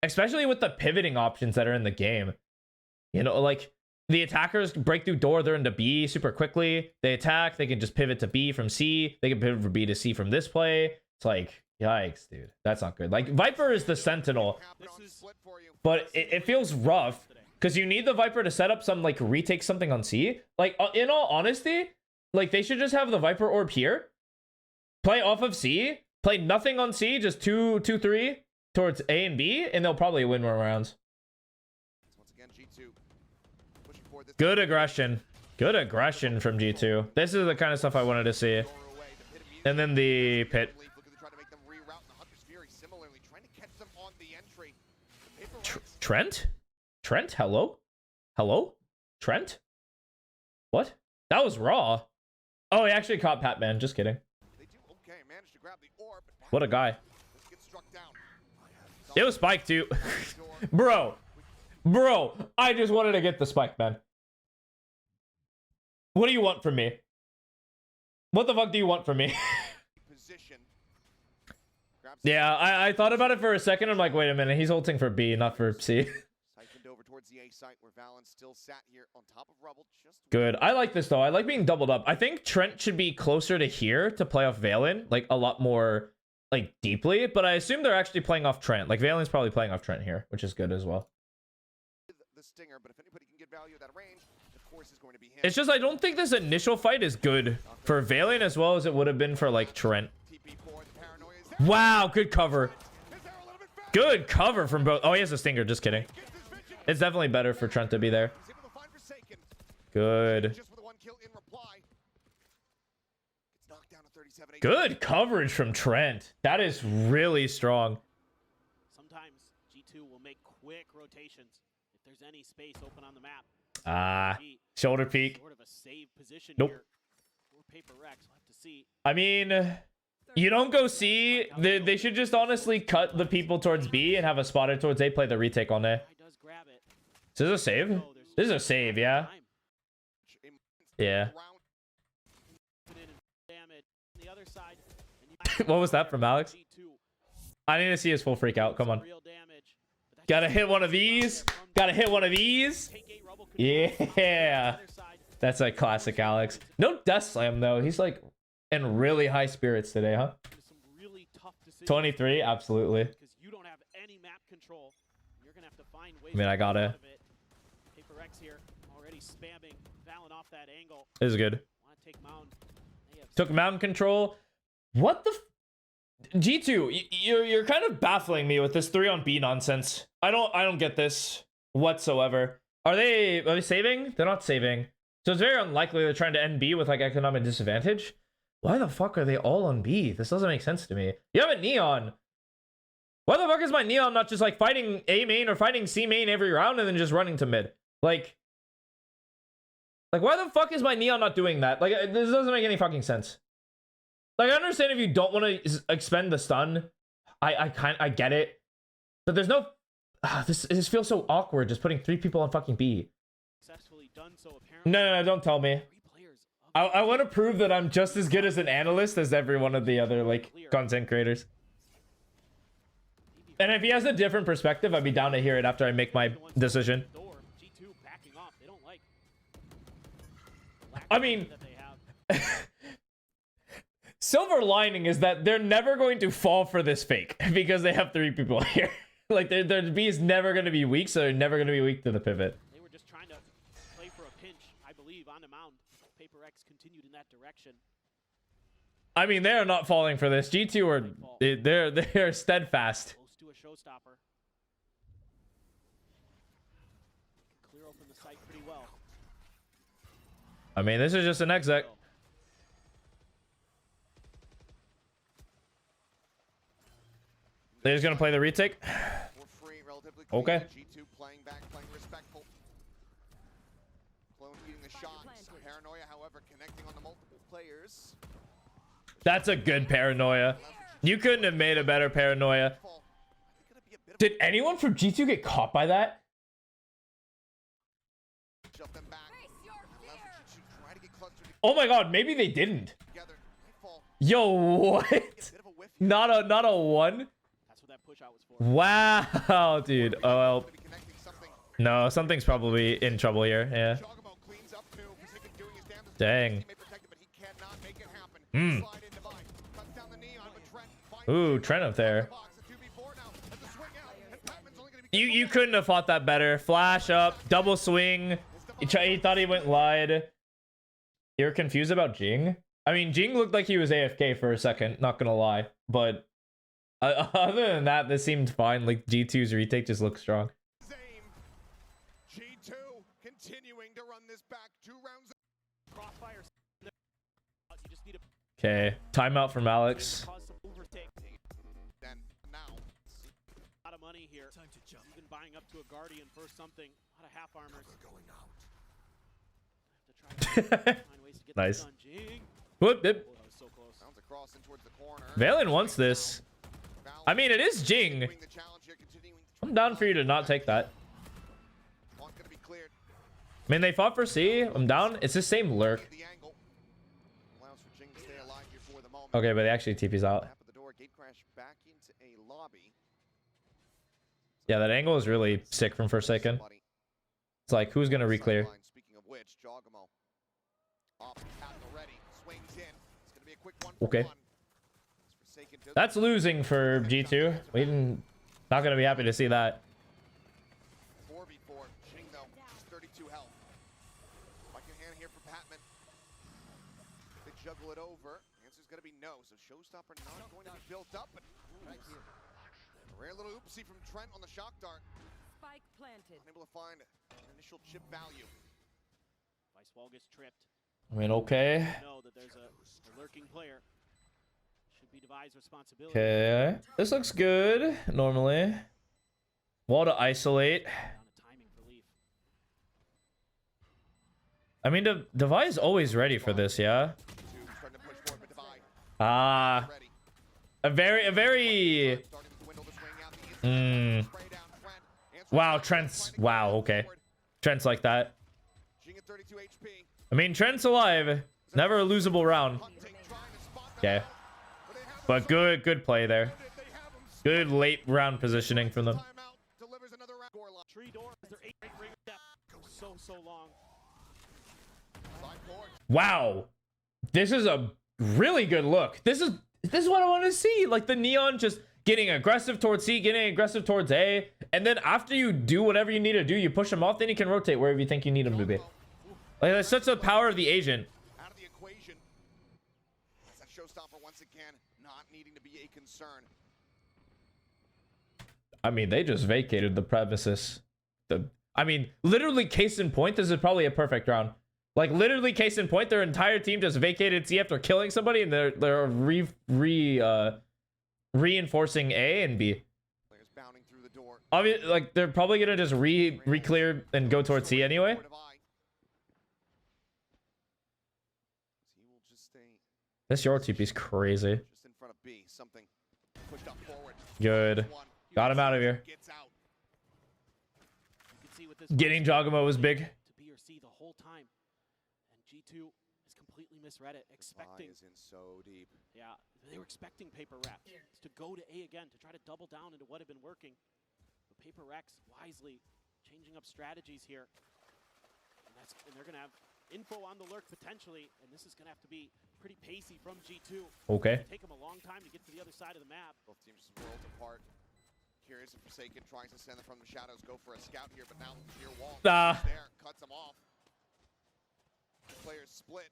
Especially with the pivoting options that are in the game. You know, like the attackers break through door, they're into B super quickly. They attack, they can just pivot to B from C. They can pivot from B to C from this play. It's like, yikes, dude. That's not good. Like, Viper is the Sentinel, but it feels rough because you need the Viper to set up some, like, retake something on C. Like, in all honesty, like, they should just have the Viper orb here, play off of C, play nothing on C, just 2-3 towards A and B, and they'll probably win more rounds. Good aggression. Good aggression from G2. This is the kind of stuff I wanted to see. And then the pit. Trent? Trent? Hello? Hello? Trent? What? That was raw. Oh, he actually caught Patman. Just kidding. What a guy. It was Spike too. Bro, I just wanted to get the Spike, man. What do you want from me? What the fuck do you want from me? Yeah, I thought about it for a second. I'm like, wait a minute. He's ulting for B, not for C. Good. I like this, though. I like being doubled up. I think Trent should be closer to here to play off Valen, like, a lot more, like, deeply. But I assume they're actually playing off Trent. Like, Valen's probably playing off Trent here, which is good as well. It's just I don't think this initial fight is good for Valen as well as it would have been for, like, Trent. Wow, good cover. Good cover from both. Oh, he has a stinger. Just kidding. It's definitely better for Trent to be there. Good. Good coverage from Trent. That is really strong. Sometimes G2 will make quick rotations if there's any space open on the map. Shoulder peek. Sort of a save position Nope. here. Or Paper Rex, we'll have to see. I mean, you don't go C. They should just honestly cut the people towards B and have a spotter towards A play the retake on A. Does grab it. Is this a save? This is a save, yeah. Yeah. The other side, What was that from Alex? I need to see his full freak out. Come on. Gotta hit one of these. Gotta hit one of these. Yeah. That's like classic Alex. No death slam though. He's like in really high spirits today, huh? Some really tough decisions 23, absolutely. because you don't have any map control. You're gonna have to find ways. I mean, to I get out gotta. of it. Paper X here already spamming Valen off that angle. This is good. Want to take Mound? They have Took mountain control. What the? G2, you're kind of baffling me with this 3 on B nonsense. I don't get this whatsoever. Are they saving? They're not saving. So it's very unlikely they're trying to end B with like economic disadvantage. Why the fuck are they all on B? This doesn't make sense to me. You have a Neon. Why the fuck is my Neon not just like fighting A main or fighting C main every round and then just running to mid? Like why the fuck is my Neon not doing that? Like this doesn't make any fucking sense. Like I understand if you don't want to expend the stun. I get it. But there's no this feels so awkward just putting 3 people on fucking B. successfully done so apparently. No, don't tell me. 3 players up I want to prove that I'm just as good as an analyst as every one of the other like content creators. And if he has a different perspective, I'd be down to hear it after I make my decision. door. G2 backing off. They don't like. I mean, that they have. silver lining is that they're never going to fall for this fake because they have 3 people here. Like their B is never going to be weak, so they're never going to be weak to the pivot. They were just trying to play for a pinch, I believe, on the mound. Paper X continued in that direction. I mean, they are not falling for this. G2 are they're steadfast. Close to a showstopper. Clear open the site pretty well. I mean, this is just an exec. They're just gonna play the retake. For free, relatively clean. Okay. G2 playing back, playing respectful. Clone eating the shots. Paranoia, however, connecting on the multiple players. That's a good paranoia. You couldn't have made a better paranoia. Did anyone from G2 get caught by that? Jump them back. Allows G2 try to get clustered Oh my god, maybe they didn't. together. Nightfall. Yo, what? Get a bit of a whiff here. Not a 1? That's what that push out was for. Wow, dude. Oh well. Gonna be connecting something. No, something's probably in trouble here. Yeah. Chocobo cleans up too. Forsaken doing his damnedest. Dang. He may protect it, but he cannot make it happen. Hmm. Slide in divide. Cuts down the Neon, but Trent finds Ooh, it. Trent up there. Box, a 2v4 now. Has the swing out, and Patman's only gonna be You couldn't have fought that better. Flash up, double swing. He thought he went wide. You're confused about Jing? I mean, Jing looked like he was AFK for a second, not gonna lie. But other than that, this seemed fine. Like G2's retake just looks strong. Zame. G2 continuing to run this back 2 rounds. Crossfire. You just need a Okay, timeout from Alex. cause some overtake. And now. A lot of money here. Time to jump. Even buying up to a guardian for something. A lot of half armors. Going out. Have to try to find ways to get Nice. this done. Jing. Whoop, Oh, whoop. that was so close. Sounds a cross in towards the corner. Valen wants this. Val I mean, it is Jing. doing the challenge here, continuing to I'm down for you to not take that. Clock gonna be cleared. I mean, they fought for C. I'm down. It's the same lurk. The angle allows for Jing to stay alive here for the moment. Okay, but they actually TP's out. Tap of the door, gate crash back into a lobby. Yeah, that angle is really sick from Forsaken. Somebody It's like, who's gonna re-clear? sideline. Speaking of which, Jogamo off the path already, swings in. It's gonna be a quick 1-for-1. Okay. Forsaken does That's losing for G2. We didn't, not gonna be happy to see that. 4v4. Jing though, just 32 health. Second hand here for Patman. They juggle it over. Answer's gonna be no. So showstopper not going to be built up, but right here. A rare little oopsie from Trent on the shock dart. Spike planted. Unable to find an initial chip value. Vice wall gets tripped. I mean, okay. Know that there's a lurking player. Should be Devi's responsibility. Okay. This looks good, normally. Wall to isolate. Down to timing for Leaf. I mean, Devi's always ready for this, yeah? Starting to push forward, but Divide Ah. ready. A very... Starting with the window to swing out the inside. Spray down Trent. Answer Wow, is Trent's... trying to Wow, get okay. forward. Trent's like that. Jing at 32 HP. I mean, Trent's alive. Never a losable round. Hunting, trying to spot them Okay. out. But they have But good play there. him. They have him. Good late round positioning from them. Timeout delivers another round. Score line. Tree door. They're 8 ring step. So long. Wow. This is a really good look. This is what I want to see. Like the Neon just getting aggressive towards C, getting aggressive towards A, and then after you do whatever you need to do, you push him off, then you can rotate wherever you think you need him to be. Like that's such the power of the agent. Out of the equation. That's a showstopper once again, not needing to be a concern. I mean, they just vacated the premises. I mean, literally case in point, this is probably a perfect round. Like literally case in point, their entire team just vacated C after killing somebody, and they're reinforcing A and B. Players bounding through the door. Obviously, like they're probably gonna just re-clear and go towards C anyway. He will just stay This your TP's crazy. just in front of B. Something pushed up forward. Good. Got him out of here. Gets out. You can see with this Getting Jogamo was big. to B or C the whole time, and G2 has completely misread it, expecting. Is in so deep. Yeah, they were expecting Paper Rex to go to A again to try to double down into what had been working. But Paper Rex wisely changing up strategies here, and they're gonna have info on the lurk potentially, and this is gonna have to be pretty pacey from G2. Okay. It'll take them a long time to get to the other side of the map. Both teams just worlds apart. Curious and Forsaken tries to send them from the shadows, go for a scout here, but now near wall. Ah. There, cuts them off. Players split.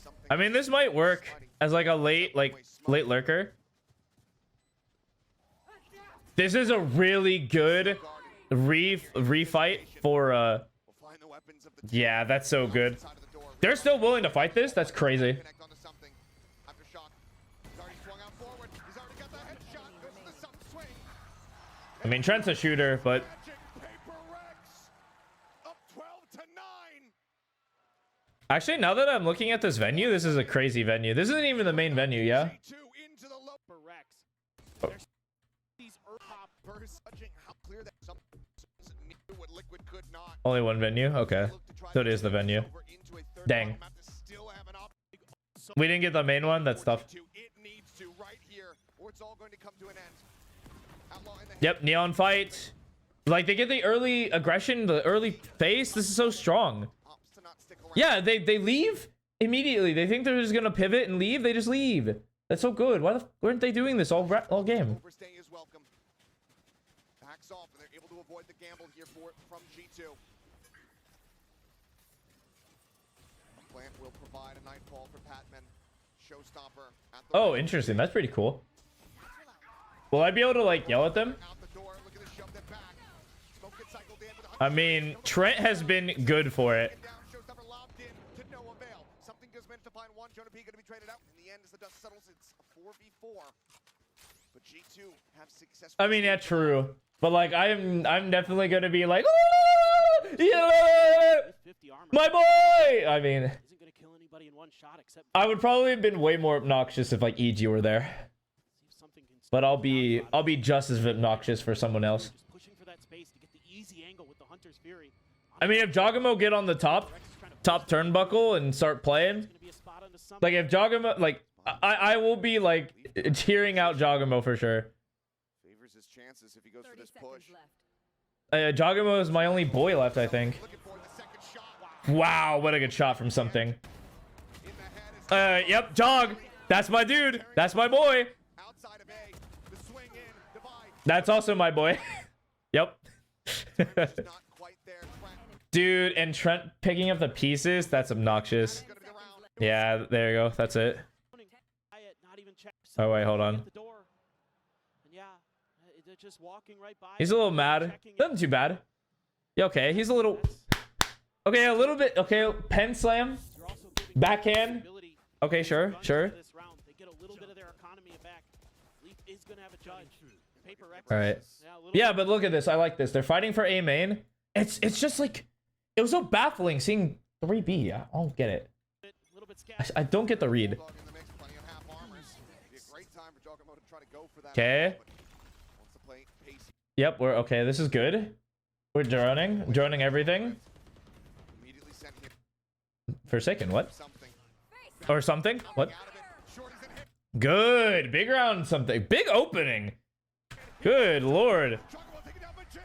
Something I mean, this might work as like a late lurker. This is a really good refight for We'll find the weapons of the team. yeah, that's so good. Side of the door. They're still willing to fight this. That's crazy. Connect onto something. Aftershock. He's already swung out forward. He's already got the headshot. Goes to the sun swing. I mean, Trent's a shooter, but Magic Paper Rex. Up 12 to 9. actually, now that I'm looking at this venue, this is a crazy venue. This isn't even the main venue, yeah? G2 into the low. For Rex, Oh. there's these pop. Burst touching how clear that some knew what Liquid could not. Only one venue? Okay. So it is the venue. Dang. We didn't get the main one? That's tough. It needs to right here, or it's all going to come to an end. Outlaw in the Yep, Neon fight. Like, they get the early aggression, the early face. This is so strong. opts to not stick around. Yeah, they leave immediately. They think they're just going to pivot and leave. They just leave. That's so good. Why weren't they doing this all game? Overstay is welcome. Backs off, and they're able to avoid the gamble here from G2. Plant will provide a nightfall for Patman. Showstopper at the Oh, interesting. That's pretty cool. Will I be able to, like, yell at them? out the door. Look at this, shoved it back. Smoke gets cycled in with I mean, Trent has been good for it. down. Showstopper lobbed in to no avail. Something just managed to find one. Jonah P going to be traded out. In the end, as the dust settles, it's a 4v4. But G2 have success. I mean, yeah, true. But, like, I'm definitely going to be like, "Ah, yeah, 50 armor my boy!" I mean, isn't going to kill anybody in one shot except I would probably have been way more obnoxious if, like, EG were there. see if something can But I'll be just as obnoxious for someone else. just pushing for that space to get the easy angle with the Hunter's Fury. I mean, if Jogamo get on the top turnbuckle and start playing, Going to be a spot onto something. like if Jogamo, like I will be like cheering out Jogamo for sure. Favors his chances if he goes for 30 this seconds push. left. Jogamo is my only boy left, I think. Looking for the second shot. Wow, what a good shot from something. In the head is Yep, Jog. That's my dude. That's my boy. outside of A. The swing in, divide. That's also my boy. Yep. Not quite there. Trent Dude, and Trent picking up the pieces, that's obnoxious. gonna be around. Yeah, there you go. That's it. Not even check. Oh, wait, hold on. At the door. And yeah, they're just walking right by. He's a little mad. Checking it. Nothing too bad. Yeah, okay. He's a little... Okay, a little bit... Okay, pen slam. You're also giving Backhand. ability Okay, sure, to sure. this round. They get a little bit of their economy back. Leaf is going to have a judge. Paper Rex. All right. Yeah, a little Yeah, bit. but look at this. I like this. They're fighting for A main. It's just like... It was so baffling seeing 3B. I don't get it. Little bit scattered. I don't get the read. Bulldog in the mix, plenty of half armors. Be a great time for Jogamo to try to go for that. Okay. But wants to play pacey. Yep, we're... Okay, this is good. We're droning everything. Immediately sent him Forsaken, what? something. Or something? What? Out of it. Shorty's in hit. Good. Big round something. Big opening. Good lord. Jogamo taking down Majing.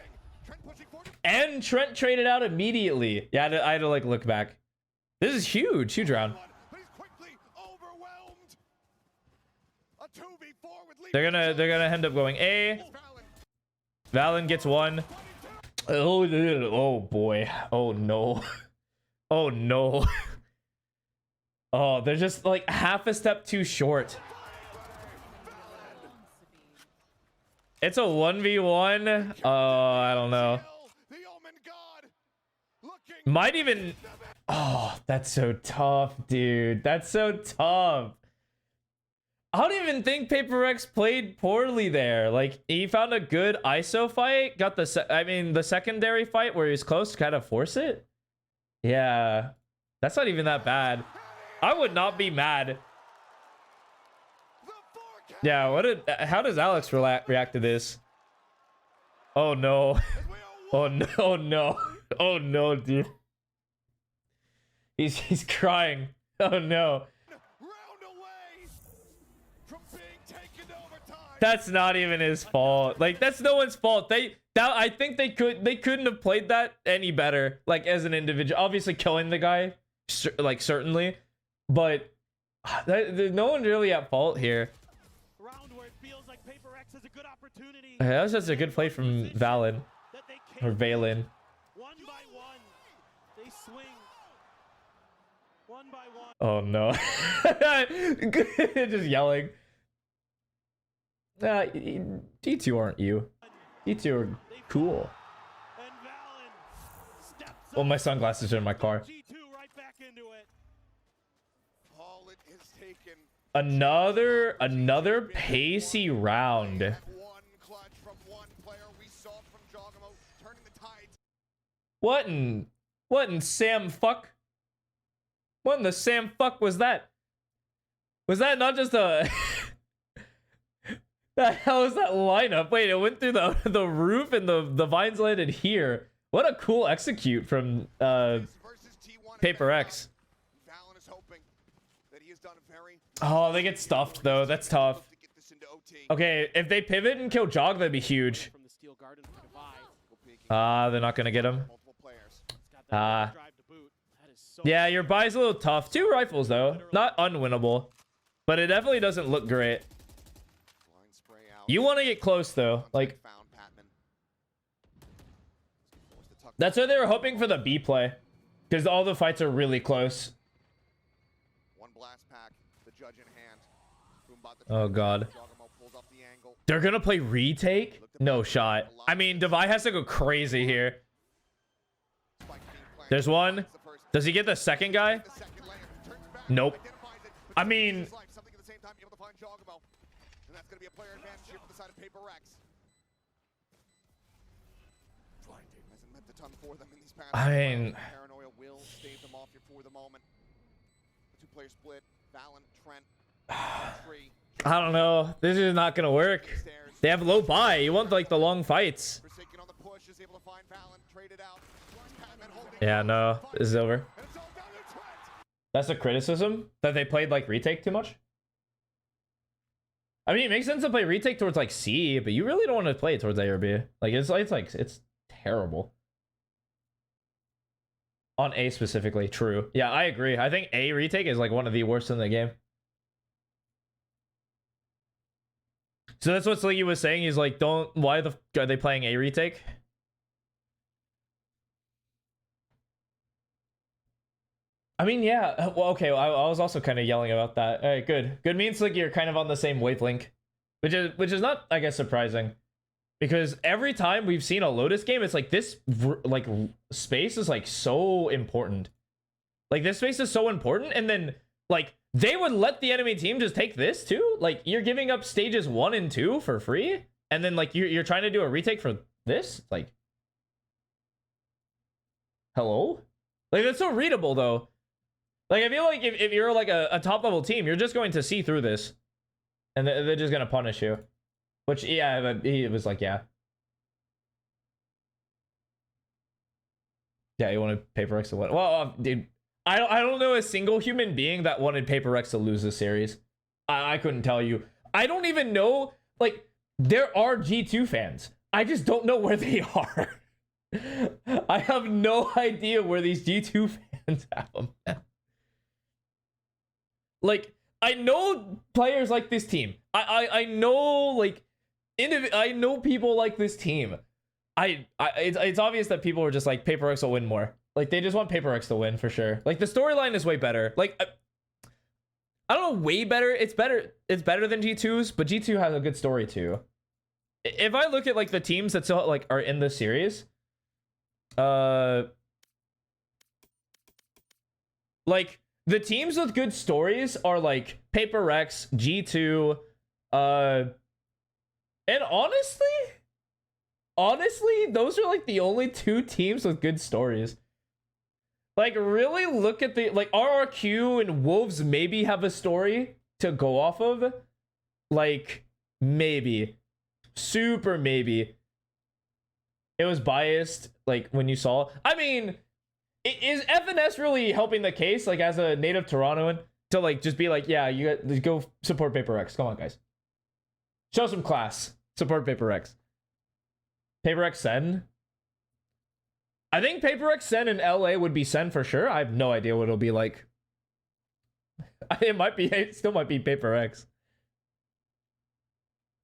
Trent pushing forward. And Trent traded out immediately. Yeah, I had to like look back. This is huge. Huge round. But he's quickly overwhelmed. A 2v4 with Lee. They're gonna end up going A. Valen Valen gets one. Oh boy. Oh no. Oh no. Oh, they're just like half a step too short. It's a 1v1. Oh, I don't know. the Omen God looking Might even. Oh, that's so tough, dude. That's so tough. I don't even think Paper Rex played poorly there. Like, he found a good ISO fight. Got the, the secondary fight where he was close to kind of force it. Yeah. That's not even that bad. I would not be mad. Yeah, how does Alex react to this? Oh no. Oh no, oh no. Oh no, dude. He's crying. Oh no. round away from being taken over time. That's not even his fault. Like, that's no one's fault. I think they couldn't have played that any better, like, as an individual. Obviously killing the guy, like, certainly, but there's no one really at fault here. Round where it feels like Paper Rex has a good opportunity. That was just a good play from Valen That they or can't Valen. one by one. They swing. One by one. Oh no. Just yelling. D2 aren't you. D2 are cool. And Valen steps Well, up. my sunglasses are in my car. G2 right back into it. All it has taken Another pacey round. that one clutch from one player. We saw it from Jogamo turning the tides. What in Sam fuck? What in the Sam fuck was that? Was that not just a... The hell is that lineup? Wait, it went through the roof and the vines landed here. What a cool execute from Versus T1 Paper X. Valen is hoping that he has done a very Oh, they get stuffed though. That's tough. to get this into OT. Okay, if they pivot and kill Jog, that'd be huge. From the steel garden for Divide. They're not gonna get him. Multiple players. It's got that drive to boot. That is so Yeah, your buy's a little tough. 2 rifles though, not unwinnable, but it definitely doesn't look great. Blind spray out. You want to get close though, like Found Patman. Forced to tuck that's why they were hoping for the B play, because all the fights are really close. one blast pack. The judge in hand. Boombot the Oh god, Jogamo pulls up the angle. they're gonna play retake? No shot. I mean, Divide has to go crazy here. Spike being planted. There's one. Finds the first. Does he get the second guy? The second layer. Turns back. Nope. Identifies it. I mean, His life, something at the same time, able to find Jogamo. And that's going to be a player advantage here for the side of Paper Rex. Hasn't meant a ton for them in these past. I mean- Paranoia will stave them off here for the moment. The two-player split. Valen, Trent, Tree. I don't know. This is not gonna work. Stairs. They have low buy. You want like the long fights. Forsaken on the push is able to find Valen, traded out. Patman holding Yeah, no, this is over. And it's all down to Trent. That's a criticism, that they played like retake too much. I mean, it makes sense to play retake towards like C, but you really don't want to play it towards A or B. Like it's terrible. On A specifically, true. Yeah, I agree. I think A retake is like one of the worst in the game. So that's what Sliggy was saying. He's like, why the f are they playing A retake? I mean, yeah. Well, okay. I was also kind of yelling about that. All right, good. Good means like you're kind of on the same wavelength, which is not, I guess, surprising, because every time we've seen a Lotus game, it's like this like space is like so important. Like this space is so important, and then like they would let the enemy team just take this too. Like you're giving up stages 1 and 2 for free, and then like you're trying to do a retake for this. Like, hello? Like that's so readable though. Like, I feel like if you're like a top level team, you're just going to see through this, and they're just gonna punish you. Which, yeah, but he was like, yeah, you wanted Paper Rex to win. Well, dude, I don't know a single human being that wanted Paper Rex to lose this series. I couldn't tell you. I don't even know. Like, there are G2 fans. I just don't know where they are. I have no idea where these G2 fans have them. Like, I know players like this team. I know, like, I know people like this team. It's obvious that people are just like, Paper X will win more. Like, they just want Paper X to win for sure. Like, the storyline is way better. Like, I don't know, way better. It's better than G2's, but G2 has a good story too. If I look at like the teams that still like are in the series, like the teams with good stories are like Paper X, G2, and honestly, those are like the only two teams with good stories. Like, really look at the, like, RRQ and Wolves maybe have a story to go off of. Like, maybe. Super maybe. It was biased, like, when you saw. I mean, is FNS really helping the case, like, as a native Torontoan, to, like, just be like, yeah, you got, go support Paper X. Come on, guys. Show some class. Support Paper X. Paper X Sen. I think Paper X Sen in LA would be Sen for sure. I have no idea what it'll be like. It still might be Paper X.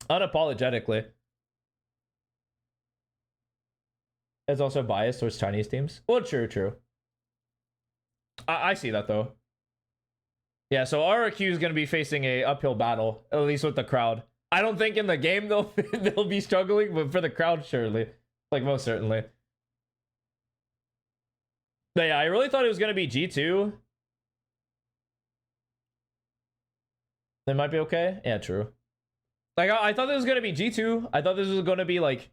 Unapologetically. It's also biased towards Chinese teams. Well, true. I see that though. Yeah, so RRQ is going to be facing a uphill battle, at least with the crowd. I don't think in the game they'll be struggling, but for the crowd, surely. Like, most certainly. But yeah, I really thought it was going to be G2. They might be okay. Yeah, true. Like, I thought this was going to be G2. I thought this was going to be, like...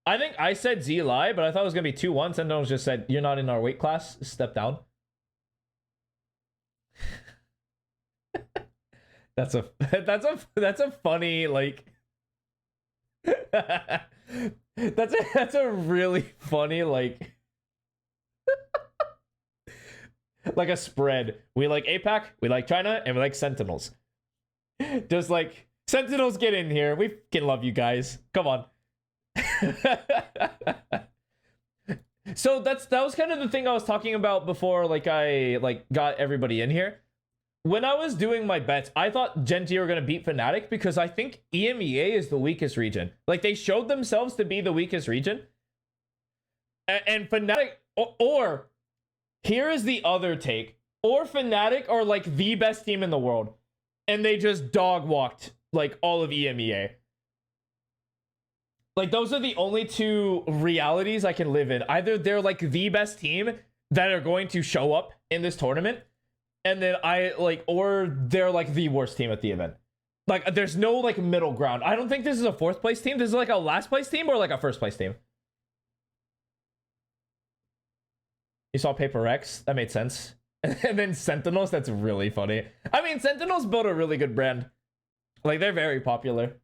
I think I said Z-Lie, but I thought it was going to be 2-1. Sentinels just said, you're not in our weight class. Step down. That's a funny, like... that's a really funny, like... like a spread. We like APAC, we like China, and we like Sentinels. Just like, Sentinels, get in here. We can love you guys. Come on. So that was kind of the thing I was talking about before, like, I got everybody in here. When I was doing my bets, I thought Gen G were going to beat Fnatic because I think EMEA is the weakest region. Like, they showed themselves to be the weakest region. And Fnatic, or here is the other take. Or Fnatic are like the best team in the world. And they just dog walked like all of EMEA. Like, those are the only two realities I can live in. Either they're like the best team that are going to show up in this tournament. And then or they're like the worst team at the event. Like, there's no like middle ground. I don't think this is a fourth place team. This is like a last place team or like a first place team. You saw Paper X? That made sense. And then Sentinels? That's really funny. I mean, Sentinels built a really good brand. Like, they're very popular.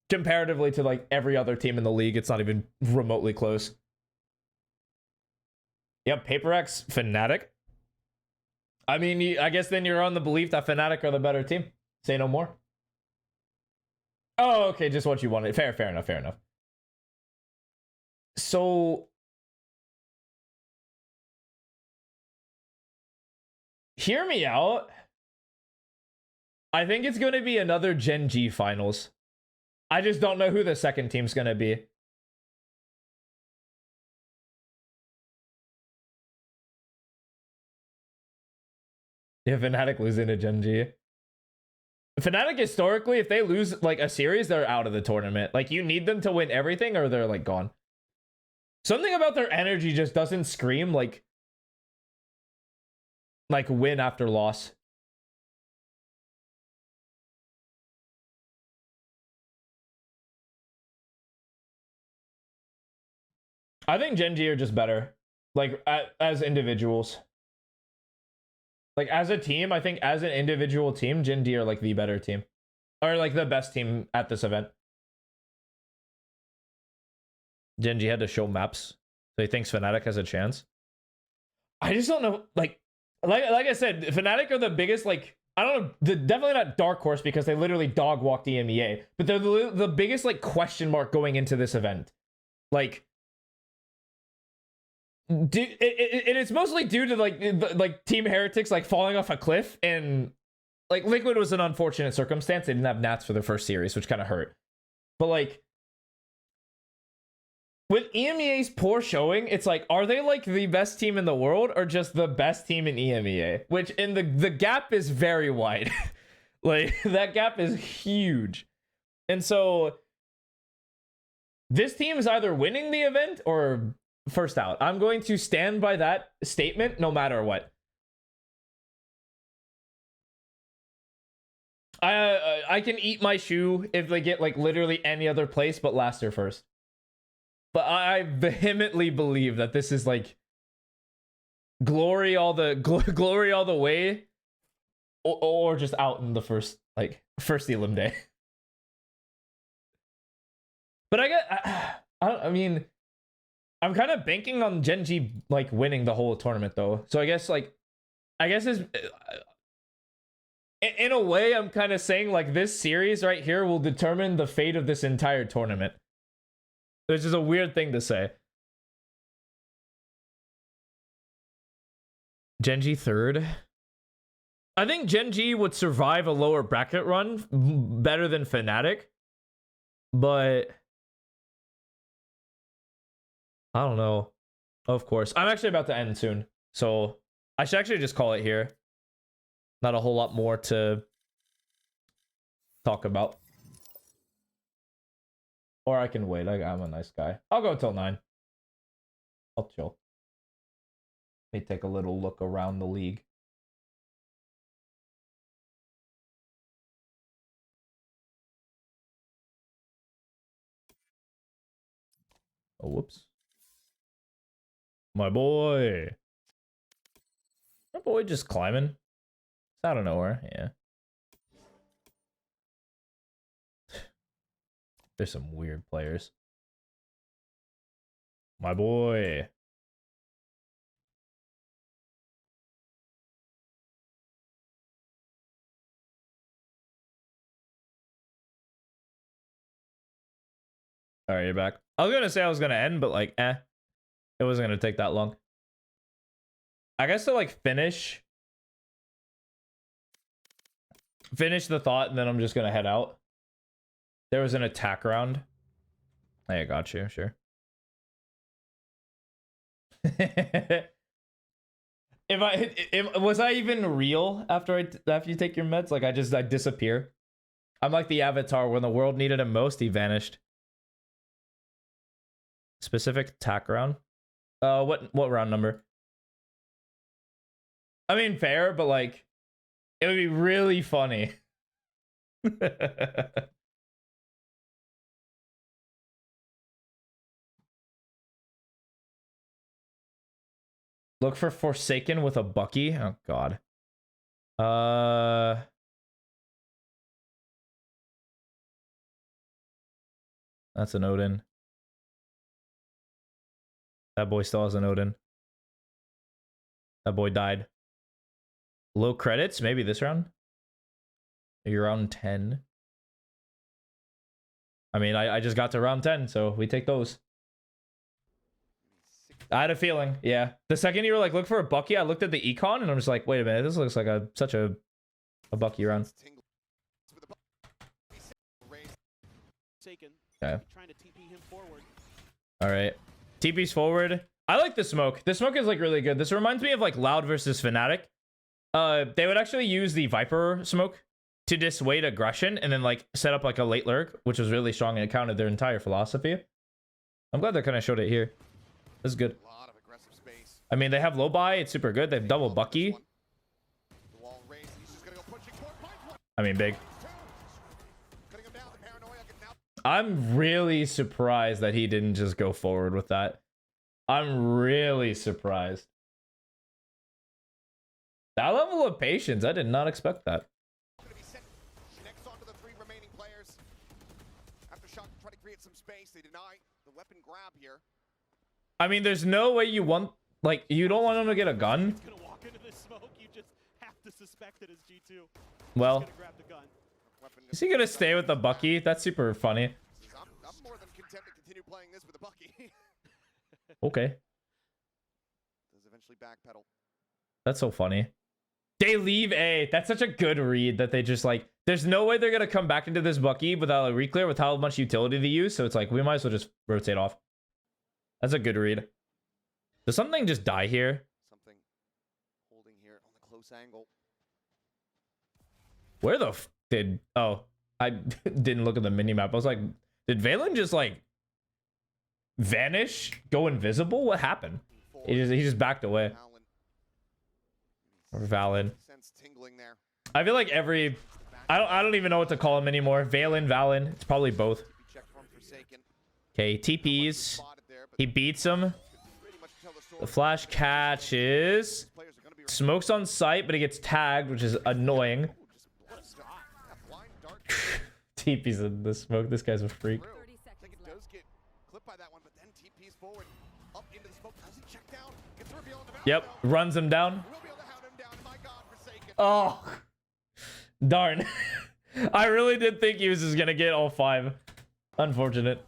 Comparatively to, like, every other team in the league, it's not even remotely close. Yep, Paper X, Fnatic. I mean, I guess then you're on the belief that Fnatic are the better team. Say no more. Oh, okay, just what you wanted. Fair enough. So... hear me out. I think it's going to be another Gen G finals. I just don't know who the second team's going to be. Yeah, Fnatic losing to Gen G. Fnatic historically, if they lose like a series, they're out of the tournament. Like, you need them to win everything or they're like gone. Something about their energy just doesn't scream like win after loss. I think Gen G are just better. Like, as individuals. Like, as a team, I think as an individual team, Gen G are like the better team. Or like the best team at this event. Gen G had to show maps. So he thinks Fnatic has a chance. I just don't know, like I said, Fnatic are the biggest, like, I don't know, definitely not dark horse because they literally dog walked the EMEA, but they're the biggest, like, question mark going into this event. Like, it's mostly due to like Team Heretics like falling off a cliff, and like Liquid was an unfortunate circumstance. They didn't have Nats for their first series, which kind of hurt. But like with EMEA's poor showing, it's like, are they like the best team in the world or just the best team in EMEA? Which in the gap is very wide. Like that gap is huge. And so this team is either winning the event or first out. I'm going to stand by that statement no matter what. I can eat my shoe if they get like literally any other place but last or first. But I vehemently believe that this is like glory all the glory all the way, or just out in the first elim day. But I mean, I'm kind of banking on Genji like winning the whole tournament though. So I guess is in a way I'm kind of saying like this series right here will determine the fate of this entire tournament. Which is a weird thing to say. Genji third. I think Genji would survive a lower bracket run better than Fnatic. But I don't know. Of course. I'm actually about to end soon. So I should actually just call it here. Not a whole lot more to talk about. Or I can wait. I'm a nice guy. I'll go till 9. I'll chill. Let me take a little look around the league. Oh, whoops. My boy. My boy just climbing. It's out of nowhere. Yeah. There's some weird players. My boy. All right, you're back. I was gonna say I was gonna end, but like, it wasn't gonna take that long. I guess to like finish the thought, and then I'm just gonna head out. There was an attack round. Hey, I got you, sure. Was I even real after you take your meds? Like I disappear. I'm like the Avatar when the world needed him most, he vanished. Specific attack round. What round number? I mean fair, but like it would be really funny. Look for Forsaken with a Bucky. Oh god. That's an Odin. That boy still has an Odin. That boy died. Low credits, maybe this round. Maybe round 10. I mean, I just got to round 10, so we take those. I had a feeling, yeah. The second you were like, look for a Bucky, I looked at the econ and I'm just like, wait a minute, this looks like such a Bucky round. Okay. All right. TP's forward. I like the smoke. The smoke is like really good. This reminds me of like Loud versus Fnatic. They would actually use the Viper smoke to dissuade aggression and then like set up like a late lurk, which was really strong and it countered their entire philosophy. I'm glad they kind of showed it here. This is good. I mean, they have low buy. It's super good. They have double Bucky. I mean, big. I'm really surprised that he didn't just go forward with that. I'm really surprised. That level of patience, I did not expect that. Next on to the 3 remaining players. Aftershock try to create some space. They deny the weapon grab here. I mean, there's no way you want, like, you don't want him to get a gun. He's gonna walk into this smoke. You just have to suspect it as G2. Well, He's gonna grab the gun. is he gonna stay with the Bucky? That's super funny. I'm more than content to continue playing this with a Bucky. Okay. eventually backpedal. That's so funny. They leave A. That's such a good read that they just like, there's no way they're going to come back into this Bucky without a reclear with how much utility they use. So it's like, we might as well just rotate off. That's a good read. Does something just die here? Something holding here on the close angle. Where the f did... Oh, I didn't look at the minimap. I was like, did Valen just like vanish? Go invisible? What happened? He just backed away. Or Valen. Sense tingling there. I feel like every... I don't even know what to call him anymore. Valen. It's probably both. Okay, TPs. He beats him. The flash catches. Smokes on sight, but he gets tagged, which is annoying. TP's in the smoke. This guy's a freak. Yep, runs him down. Oh, darn. I really did think he was just gonna get all 5. Unfortunate.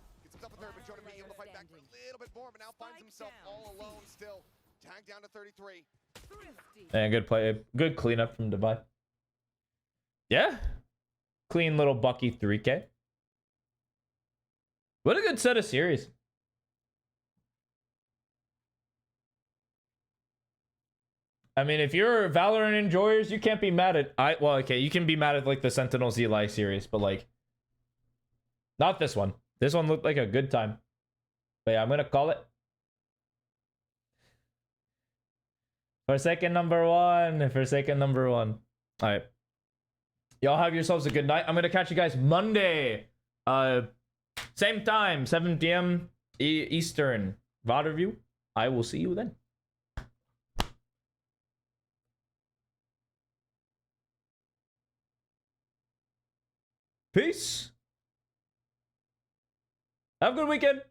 And good play. Good cleanup from Dubai. Yeah. Clean little Bucky 3K. What a good set of series. I mean, if you're Valorant enjoyers, you can't be mad at... Well, okay, you can be mad at, like, the Sentinel Eli series, but, like... Not this one. This one looked like a good time. But yeah, I'm gonna call it. Forsaken number 1. Forsaken number 1. Alright. Y'all have yourselves a good night. I'm gonna catch you guys Monday. Same time, 7 p.m. Eastern. Vod Review. I will see you then. Peace. Have a good weekend.